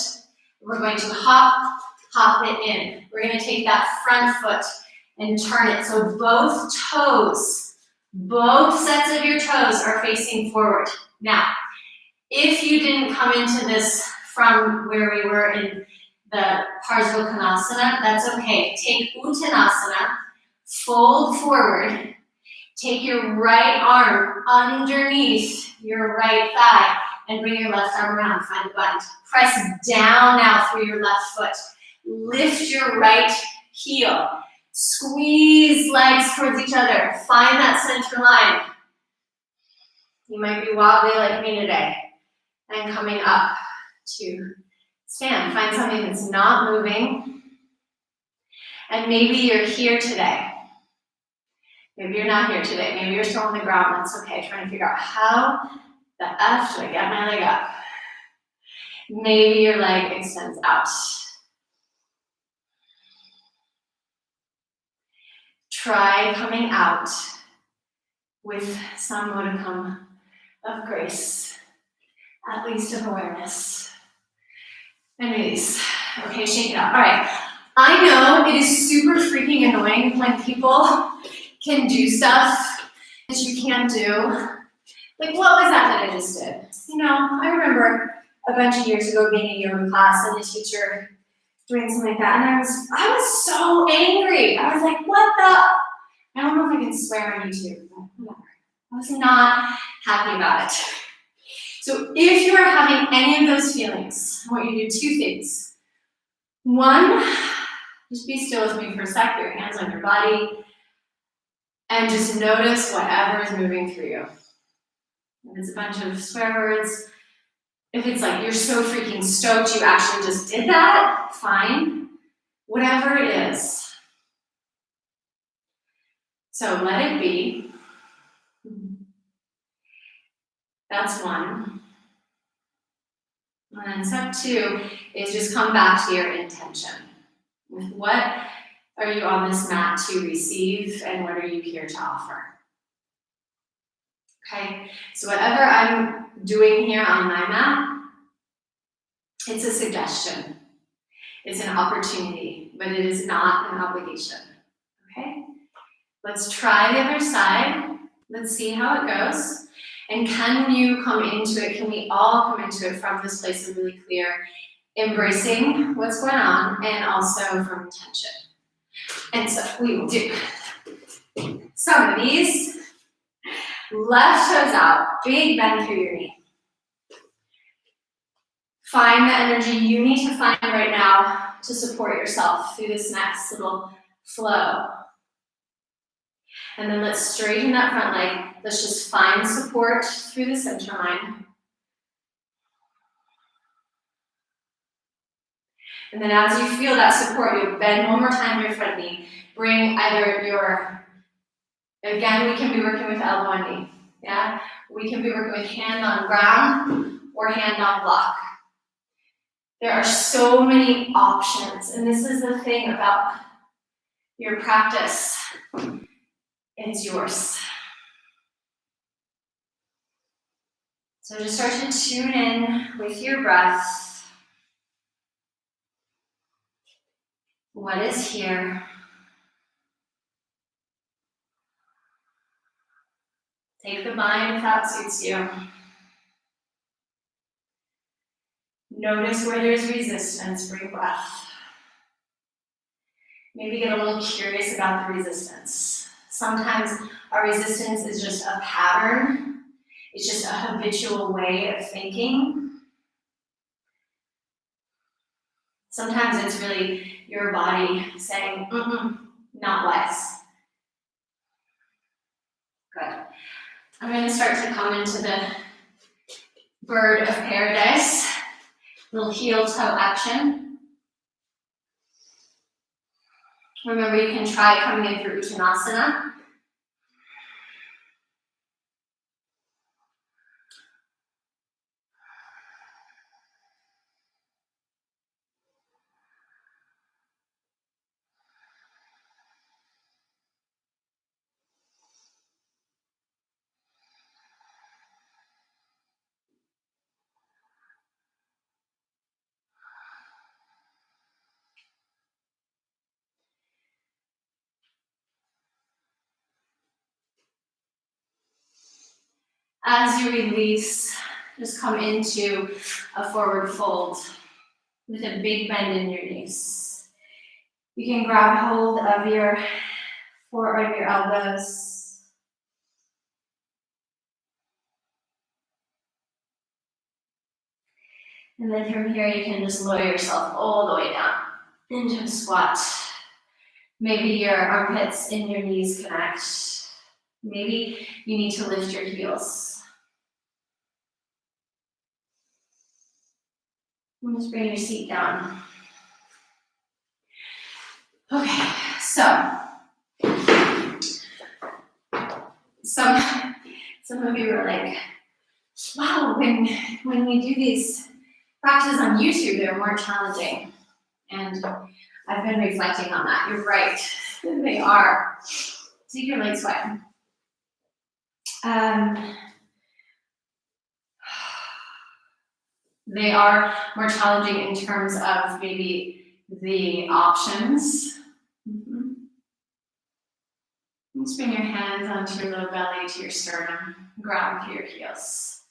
We're going to hop it in. We're going to take that front foot and turn it. So both toes, both sets of your toes are facing forward. Now, if you didn't come into this from where we were in the Parsvakonasana, that's okay. Take Uttanasana, fold forward, take your right arm underneath your right thigh, and bring your left arm around, find the bind. Press down now through your left foot. Lift your right heel. Squeeze legs towards each other. Find that center line. You might be wobbly like me today. And coming up to stand. Find something that's not moving. And maybe you're here today. Maybe you're not here today. Maybe you're still on the ground. That's okay. Trying to figure out how the F do I get my leg up. Maybe your leg extends out. Try coming out with some modicum of grace, at least of awareness. And release. Okay, shake it out. All right. I know it is super freaking annoying when people can do stuff that you can't do. Like, what was that I just did? You know, I remember a bunch of years ago being in a yoga class and the teacher doing something like that, and I was so angry. I was like, what the? I don't know if I can swear on YouTube, but whatever. I was not happy about it. So if you are having any of those feelings, I want you to do two things. One, just be still with me for a sec, your hands on your body, and just notice whatever is moving through you. If it's a bunch of swear words, if it's like you're so freaking stoked you actually just did that, fine. Whatever it is. So let it be. That's one. And then step two is just come back to your intention. What are you on this mat to receive, and what are you here to offer? Okay, so whatever I'm doing here on my mat, it's a suggestion. It's an opportunity, but it is not an obligation. Okay, let's try the other side. Let's see how it goes. And can you come into it? Can we all come into it from this place of really clear embracing what's going on, and also from intention? And so we will do some of these. Left toes out, big bend through your knee. Find the energy you need to find right now to support yourself through this next little flow. And then let's straighten that front leg. Let's just find support through the center line. And then as you feel that support, you'll bend one more time your front knee. Bring either your, again, we can be working with elbow and knee. Yeah? We can be working with hand on ground or hand on block. There are so many options, and this is the thing about your practice. It's yours. So just start to tune in with your breath. What is here? Take the bind if that suits you. Notice where there's resistance, bring breath. Maybe get a little curious about the resistance. Sometimes our resistance is just a pattern. It's just a habitual way of thinking. Sometimes it's really your body saying, not wise. Good. I'm going to start to come into the bird of paradise, little heel toe action. Remember, you can try coming in through Uttanasana. As you release, just come into a forward fold with a big bend in your knees. You can grab hold of your elbows. And then from here, you can just lower yourself all the way down into a squat. Maybe your armpits and your knees connect. Maybe you need to lift your heels. And just bring your seat down. Okay, so some of you are like, wow, when we do these practices on YouTube, they're more challenging. And I've been reflecting on that. You're right, they are. Take your legs wide. They are more challenging in terms of maybe the options. Just bring your hands onto your low belly, to your sternum, ground through your heels.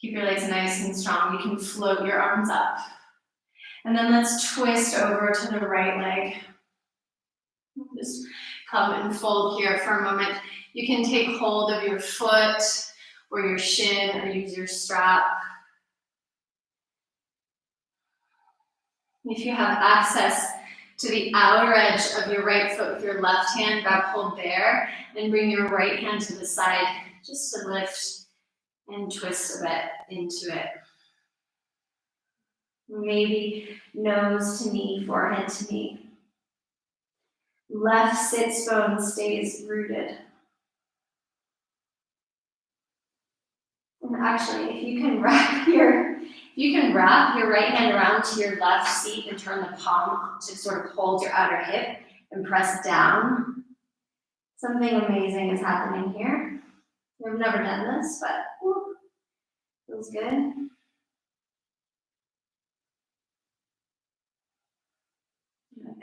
Keep your legs nice and strong. You can float your arms up. And then let's twist over to the right leg. Just come and fold here for a moment. You can take hold of your foot or your shin or use your strap. If you have access to the outer edge of your right foot with your left hand, grab hold there and bring your right hand to the side just to lift and twist a bit into it. Maybe nose to knee, forehead to knee. Left sits bone stays rooted. And actually, if you can wrap your right hand around to your left seat and turn the palm to sort of hold your outer hip and press down, something amazing is happening here. I've never done this, but feels good.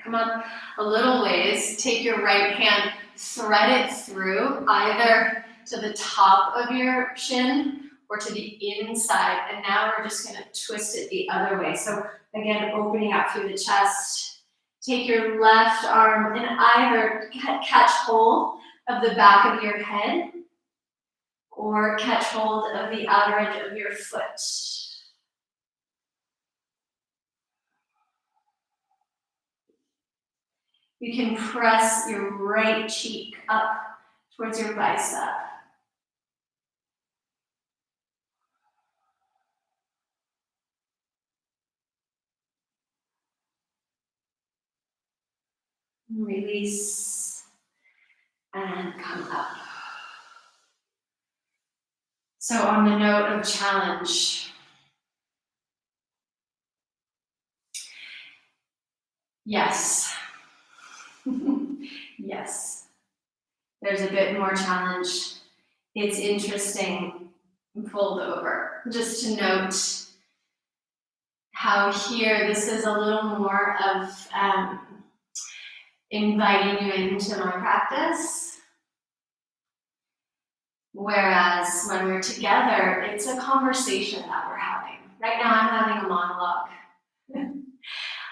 Come up a little ways, take your right hand, thread it through either to the top of your shin or to the inside, and now we're just going to twist it the other way. So again, opening up through the chest. Take your left arm and either catch hold of the back of your head or catch hold of the outer edge of your foot. You can press your right cheek up towards your bicep. Release and come up. So on the note of challenge, yes. Yes. There's a bit more challenge. It's interesting, fold over. Just to note how here this is a little more of inviting you into my practice. Whereas when we're together, it's a conversation that we're having. Right now I'm having a monologue.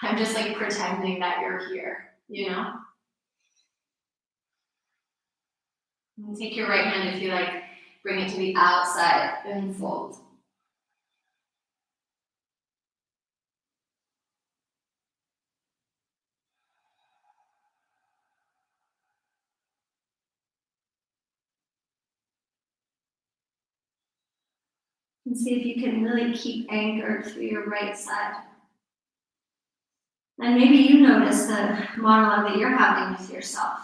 I'm just like pretending that you're here, you know? And take your right hand if you like, bring it to the outside and fold. And see if you can really keep anchored through your right side. And maybe you notice the monologue that you're having with yourself.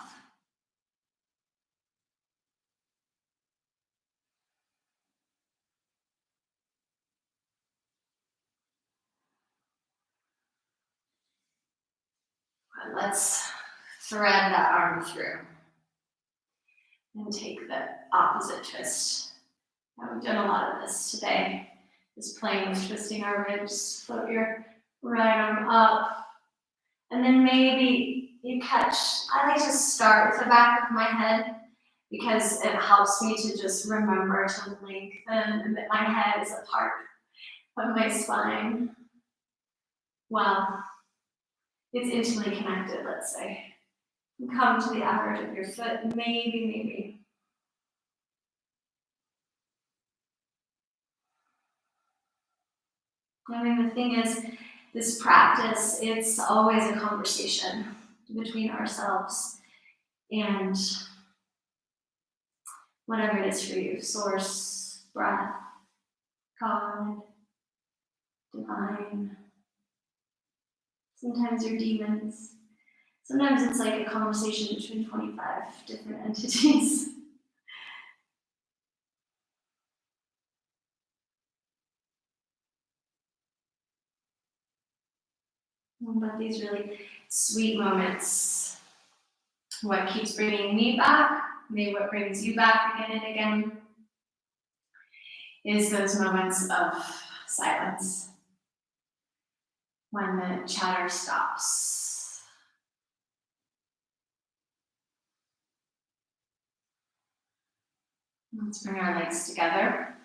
And let's thread that arm through and take the opposite twist. Now, we've done a lot of this today. Just playing with twisting our ribs. Float your right arm up. And then maybe you catch, I like to start with the back of my head because it helps me to just remember to lengthen and that my head is a part of my spine. Well, it's intimately connected, let's say. You come to the outer edge of your foot, maybe. I mean, the thing is, this practice, it's always a conversation between ourselves and whatever it is for you, source, breath, God, divine. Sometimes you're demons. Sometimes it's like a conversation between 25 different entities. But these really sweet moments, what keeps bringing me back, maybe what brings you back again and again, is those moments of silence. when the chatter stops. Let's bring our legs together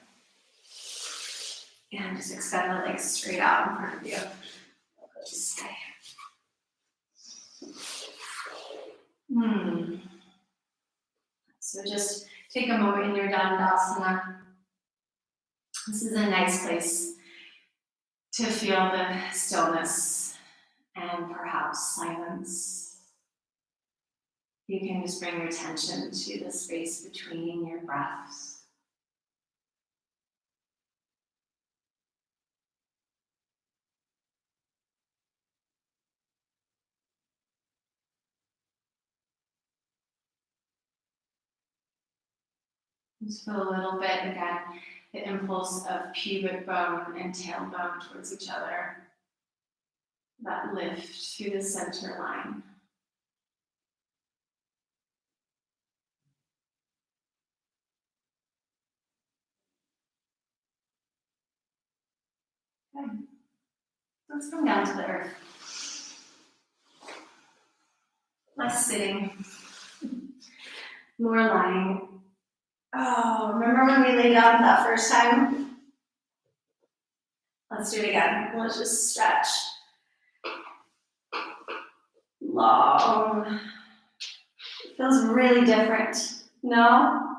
and just extend the legs straight out in front of you. So just take a moment in your Dandasana. This is a nice place to feel the stillness and perhaps silence. You can just bring your attention to the space between your breaths. Just feel a little bit, again, the impulse of pubic bone and tailbone towards each other. That lift through the center line. Okay. Let's come down to the earth. Less sitting, more lying. Oh, remember when we lay down that first time? Let's do it again. Let's just stretch. Long. It feels really different. No?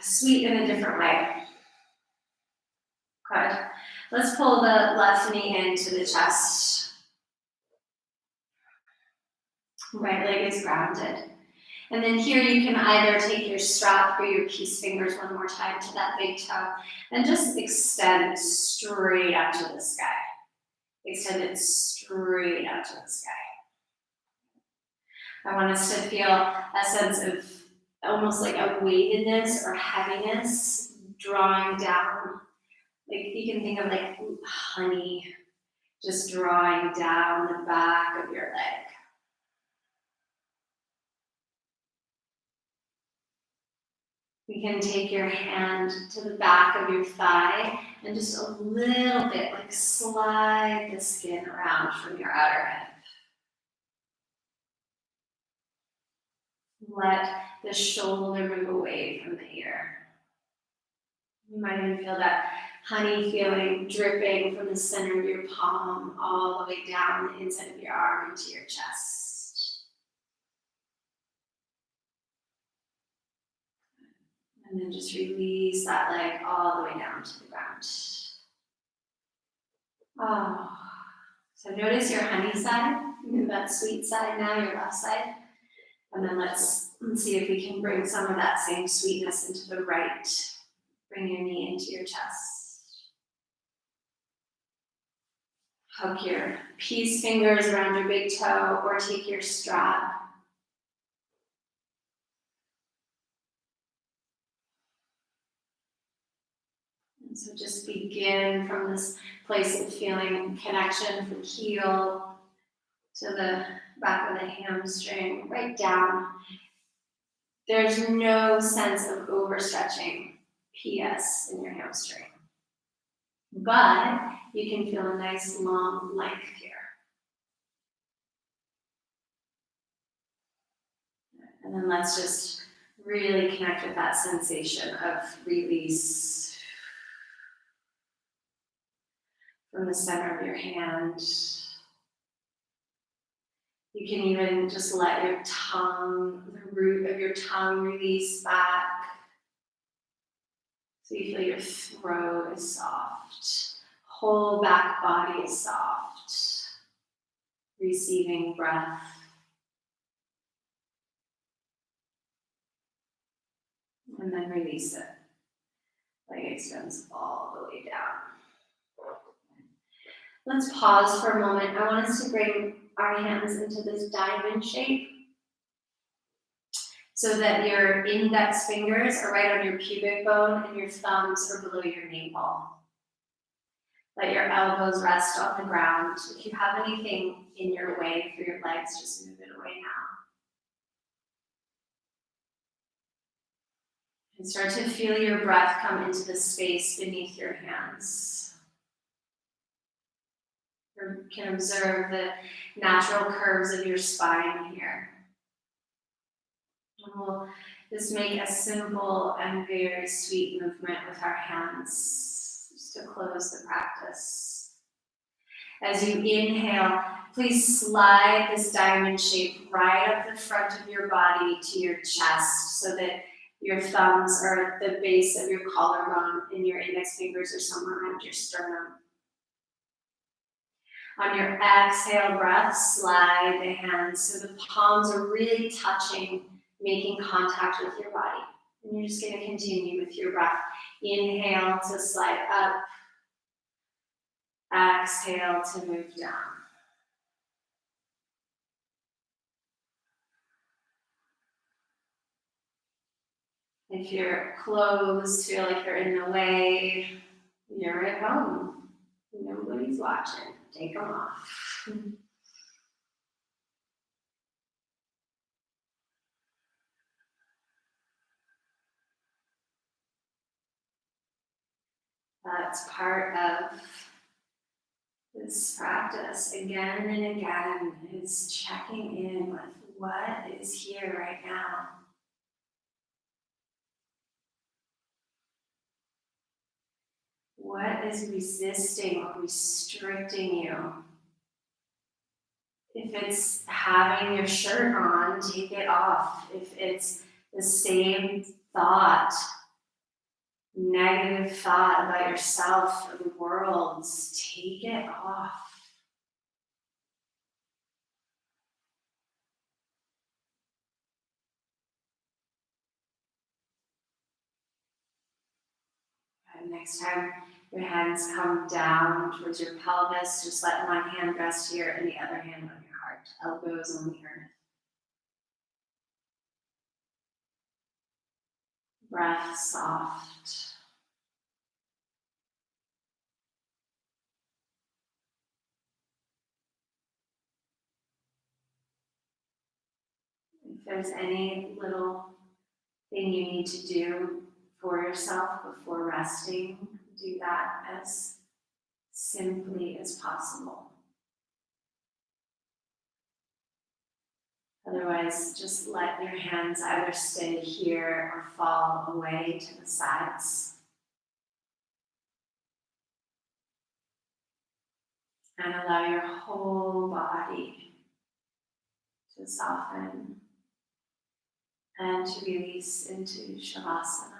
Sweet in a different way. Good. Let's pull the left knee into the chest. Right leg is grounded. And then here you can either take your strap or your peace fingers one more time to that big toe and just extend straight out to the sky. Extend it straight out to the sky. I want us to feel a sense of almost like a weightedness or heaviness drawing down. Like you can think of like honey just drawing down the back of your leg. You can take your hand to the back of your thigh and just a little bit like slide the skin around from your outer hip. Let the shoulder move away from the ear. You might even feel that honey feeling dripping from the center of your palm all the way down the inside of your arm into your chest. And then just release that leg all the way down to the ground. Oh. So notice your honey side, move that sweet side now, your left side. And then let's see if we can bring some of that same sweetness into the right. Bring your knee into your chest. Hook your peace fingers around your big toe or take your strap. And so just begin from this place of feeling connection from heel to the back of the hamstring, right down. There's no sense of overstretching PS in your hamstring. But you can feel a nice long length here. And then let's just really connect with that sensation of release from the center of your hand. You can even just let your tongue, the root of your tongue release back. So you feel your throat is soft. Whole back body is soft. Receiving breath. And then release it. Leg extends all the way down. Let's pause for a moment. I want us to bring our hands into this diamond shape so that your index fingers are right on your pubic bone and your thumbs are below your navel. Let your elbows rest on the ground. If you have anything in your way for your legs, just move it away now. And start to feel your breath come into the space beneath your hands. You can observe the natural curves of your spine here. And we'll just make a simple and very sweet movement with our hands just to close the practice. As you inhale, please slide this diamond shape right up the front of your body to your chest so that your thumbs are at the base of your collarbone and your index fingers are somewhere around your sternum. On your exhale breath, slide the hands so the palms are really touching, making contact with your body. And you're just going to continue with your breath. Inhale to slide up. Exhale to move down. If your clothes feel like they're in the way, you're at home. Nobody's watching. Take them off. That's part of this practice again and again, is checking in with what is here right now. What is resisting or restricting you? If it's having your shirt on, take it off. If it's the same thought, negative thought about yourself or the world, take it off. And next time your hands come down towards your pelvis, just let one hand rest here and the other hand on your heart. Elbows on the earth. Breath soft. If there's any little thing you need to do for yourself before resting, do that as simply as possible. Otherwise, just let your hands either stay here or fall away to the sides. And allow your whole body to soften and to release into Shavasana.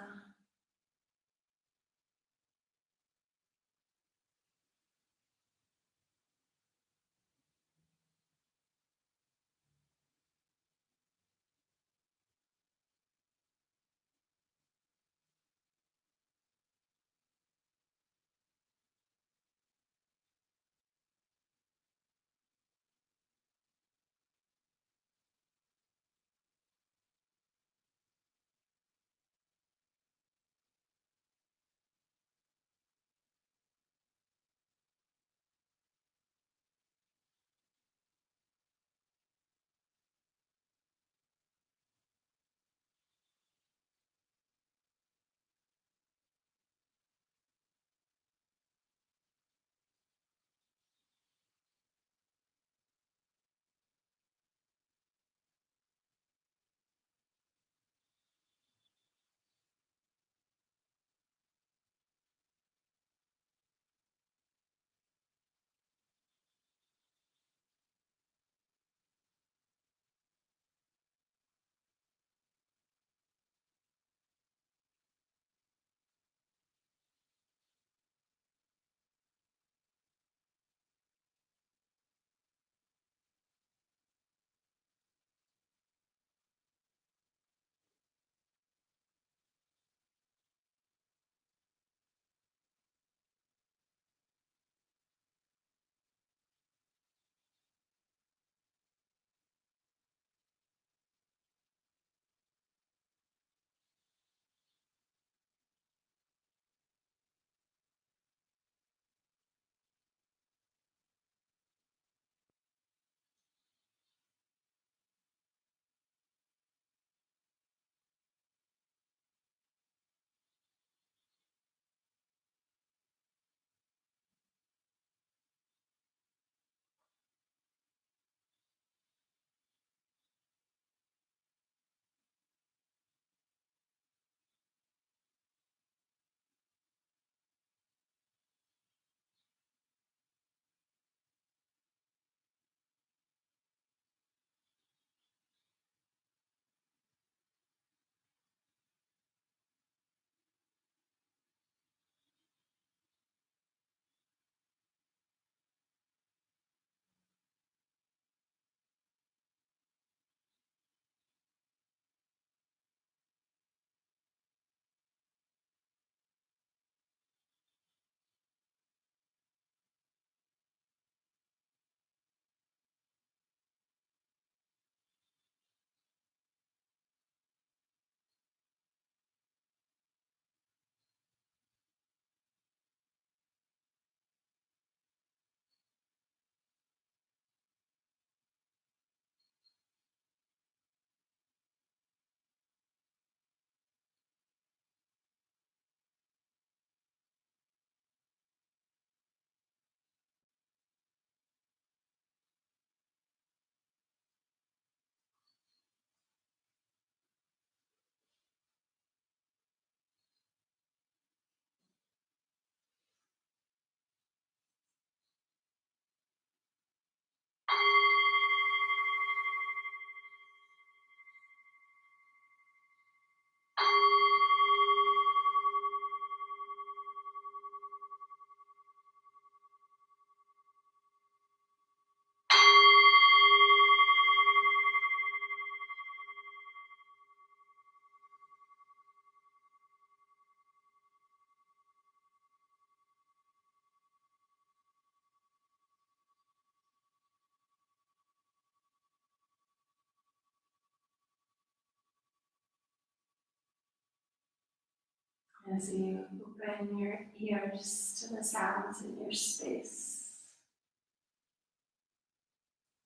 as you open your ears to the sounds in your space.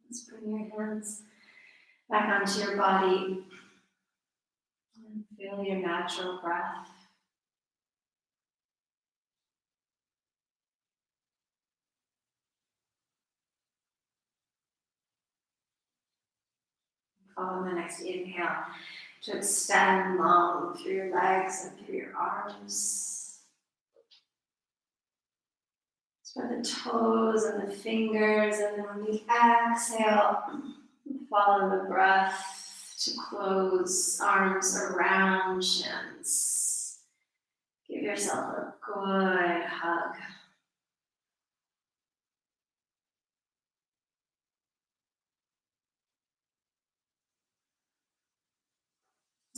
Let's bring your hands back onto your body and feel your natural breath. Follow the next inhale to extend long through your legs and through your arms. Spread the toes and the fingers, and then on the exhale, follow the breath to close arms around shins. Give yourself a good hug.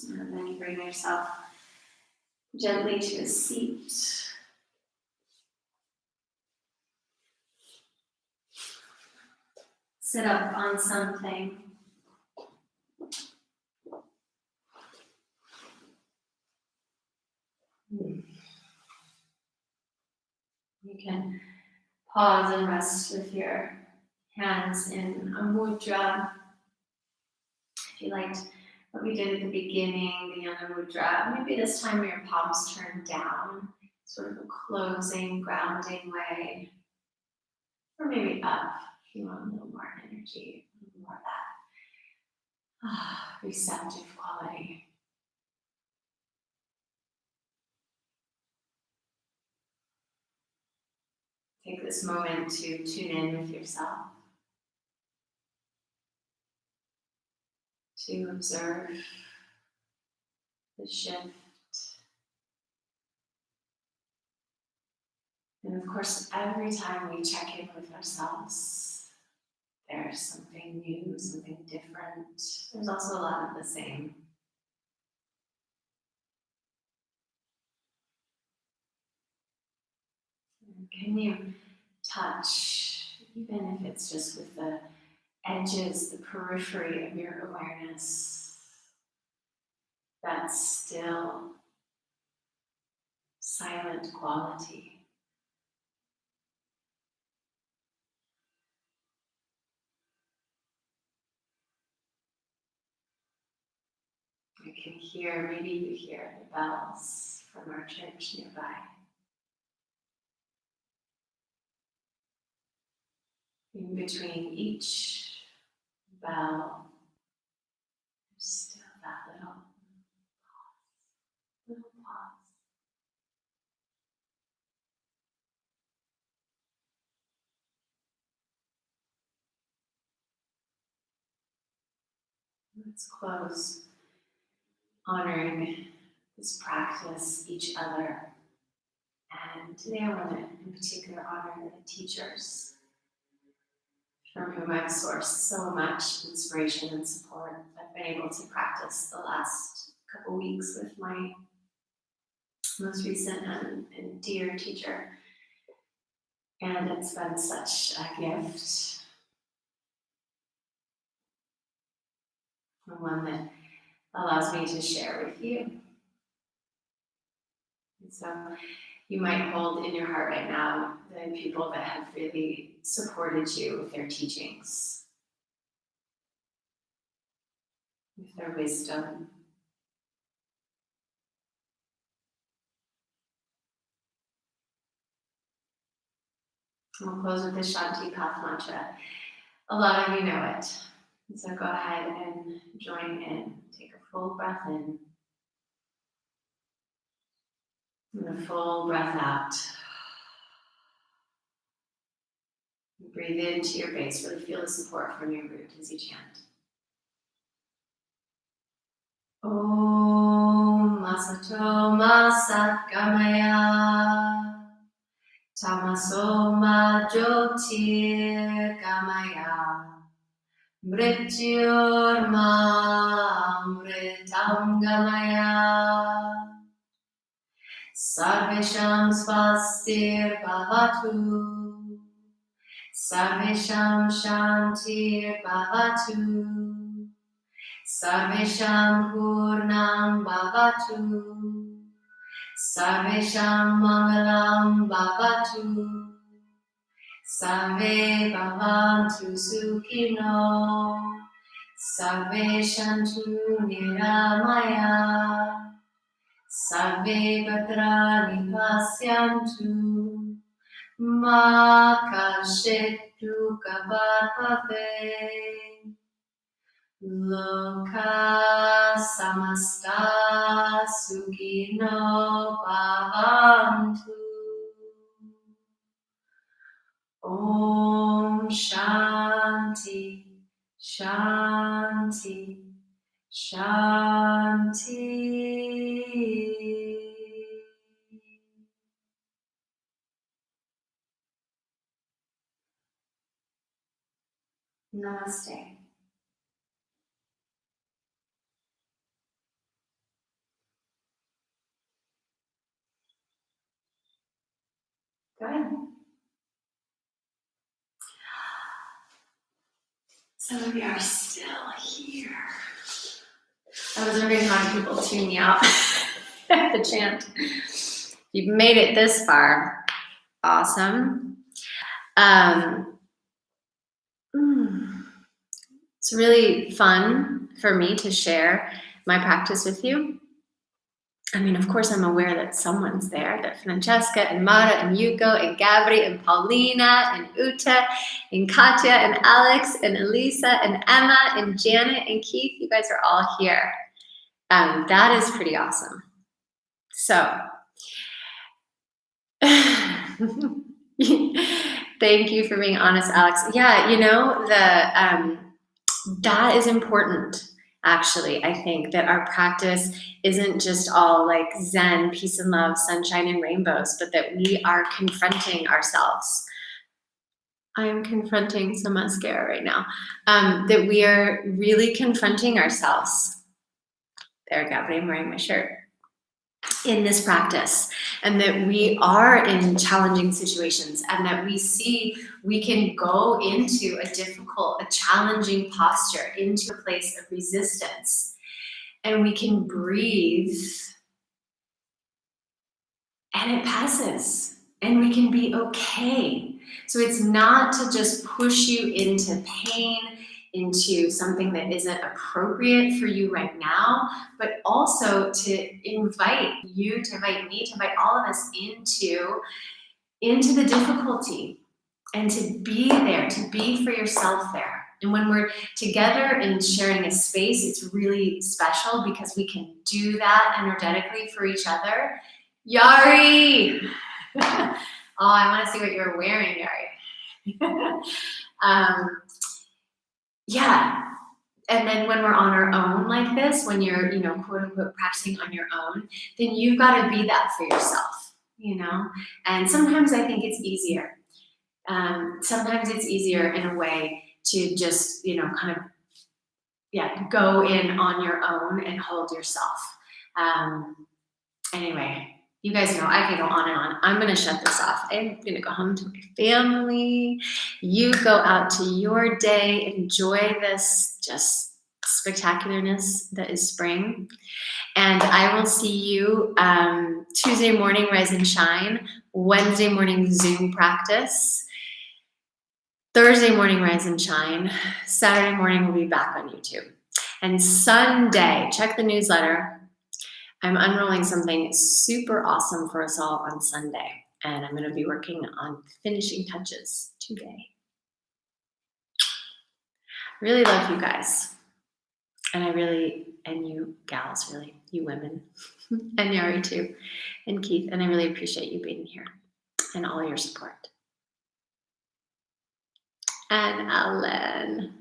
And then you bring yourself gently to a seat. Sit up on something. You can pause and rest with your hands in a mudra. If you liked what we did at the beginning, the Yana mudra, maybe this time your palms turn down, sort of a closing, grounding way. Or maybe up if you want a little more energy, a little more of that receptive quality. Take this moment to tune in with yourself, to observe the shift. And of course, every time we check in with ourselves, there's something new, something different. There's also a lot of the same. Can you touch, even if it's just with the edges, the periphery of your awareness, that still, silent quality? You can hear, maybe you hear the bells from our church nearby. In between each bell, there's still that little pause. Let's close honoring this practice, each other. And today I want to, in particular, honor the teachers from whom I've sourced so much inspiration and support. I've been able to practice the last couple weeks with my most recent and dear teacher. And it's been such a gift. And one that allows me to share with you. And so you might hold in your heart right now the people that have really supported you with their teachings, with their wisdom. We'll close with the Shanti Path mantra. A lot of you know it. And so go ahead and join in. Take a full breath in. And a full breath out. Breathe into your base. Really feel the support from your root as you chant. Om Masato Masat Gamaya Tamaso Ma Jyotir Gamaya Mrityor Ma Mritam Gamaya Sarvesham Swastir Bhavatu Sarvesham Shantir Bhavatu Sarvesham Purnam Bhavatu Sarvesham Mangalam Bhavatu. Sarve Bhavantu Sukhino. Sarve Shantu Niramaya. Sarve Bhadrani Pasyantu. Ma Kashit Dukkha Bhave. Loka Samasta Sukhino Bhavantu. Om Shanti, Shanti, Shanti. Namaste. Good. Some of you are still here. I was wondering how many people tune me out at the chant. If you've made it this far, awesome. It's really fun for me to share my practice with you. I mean, of course, I'm aware that someone's there, that Francesca and Mara and Yuko and Gabri and Paulina and Uta and Katya and Alex and Elisa and Emma and Janet and Keith, you guys are all here. That is pretty awesome. So, thank you for being honest, Alex. Yeah, you know, that is important. Actually, I think that our practice isn't just all like Zen, peace and love, sunshine and rainbows, but that we are confronting ourselves. I am confronting some mascara right now. That we are really confronting ourselves. There, Gabby, I'm wearing my shirt. In this practice, and that we are in challenging situations, and that we see we can go into a challenging posture, into a place of resistance, and we can breathe, and it passes, and we can be okay. So it's not to just push you into pain, into something that isn't appropriate for you right now, but also to invite you, to invite me, to invite all of us into the difficulty, and to be there, to be for yourself there. And when we're together and sharing a space, it's really special because we can do that energetically for each other. Yari! Oh, I want to see what you're wearing, Yari. Yeah. And then when we're on our own like this, when you're, quote unquote, practicing on your own, then you've got to be that for yourself, And sometimes I think it's easier. Sometimes it's easier in a way to just, go in on your own and hold yourself. Anyway, you guys know I can go on and on. I'm going to shut this off. I'm going to go home to my family. You go out to your day. Enjoy this just spectacularness that is spring. And I will see you Tuesday morning, Rise and Shine. Wednesday morning, Zoom practice. Thursday morning, Rise and Shine. Saturday morning, we'll be back on YouTube. And Sunday, check the newsletter. I'm unrolling something super awesome for us all on Sunday, and I'm going to be working on finishing touches today. Really love you guys, and and you gals, really, you women, and Yari too, and Keith, and I really appreciate you being here and all your support. And Alan,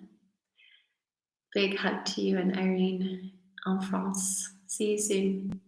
big hug to you and Irene en France. See you soon.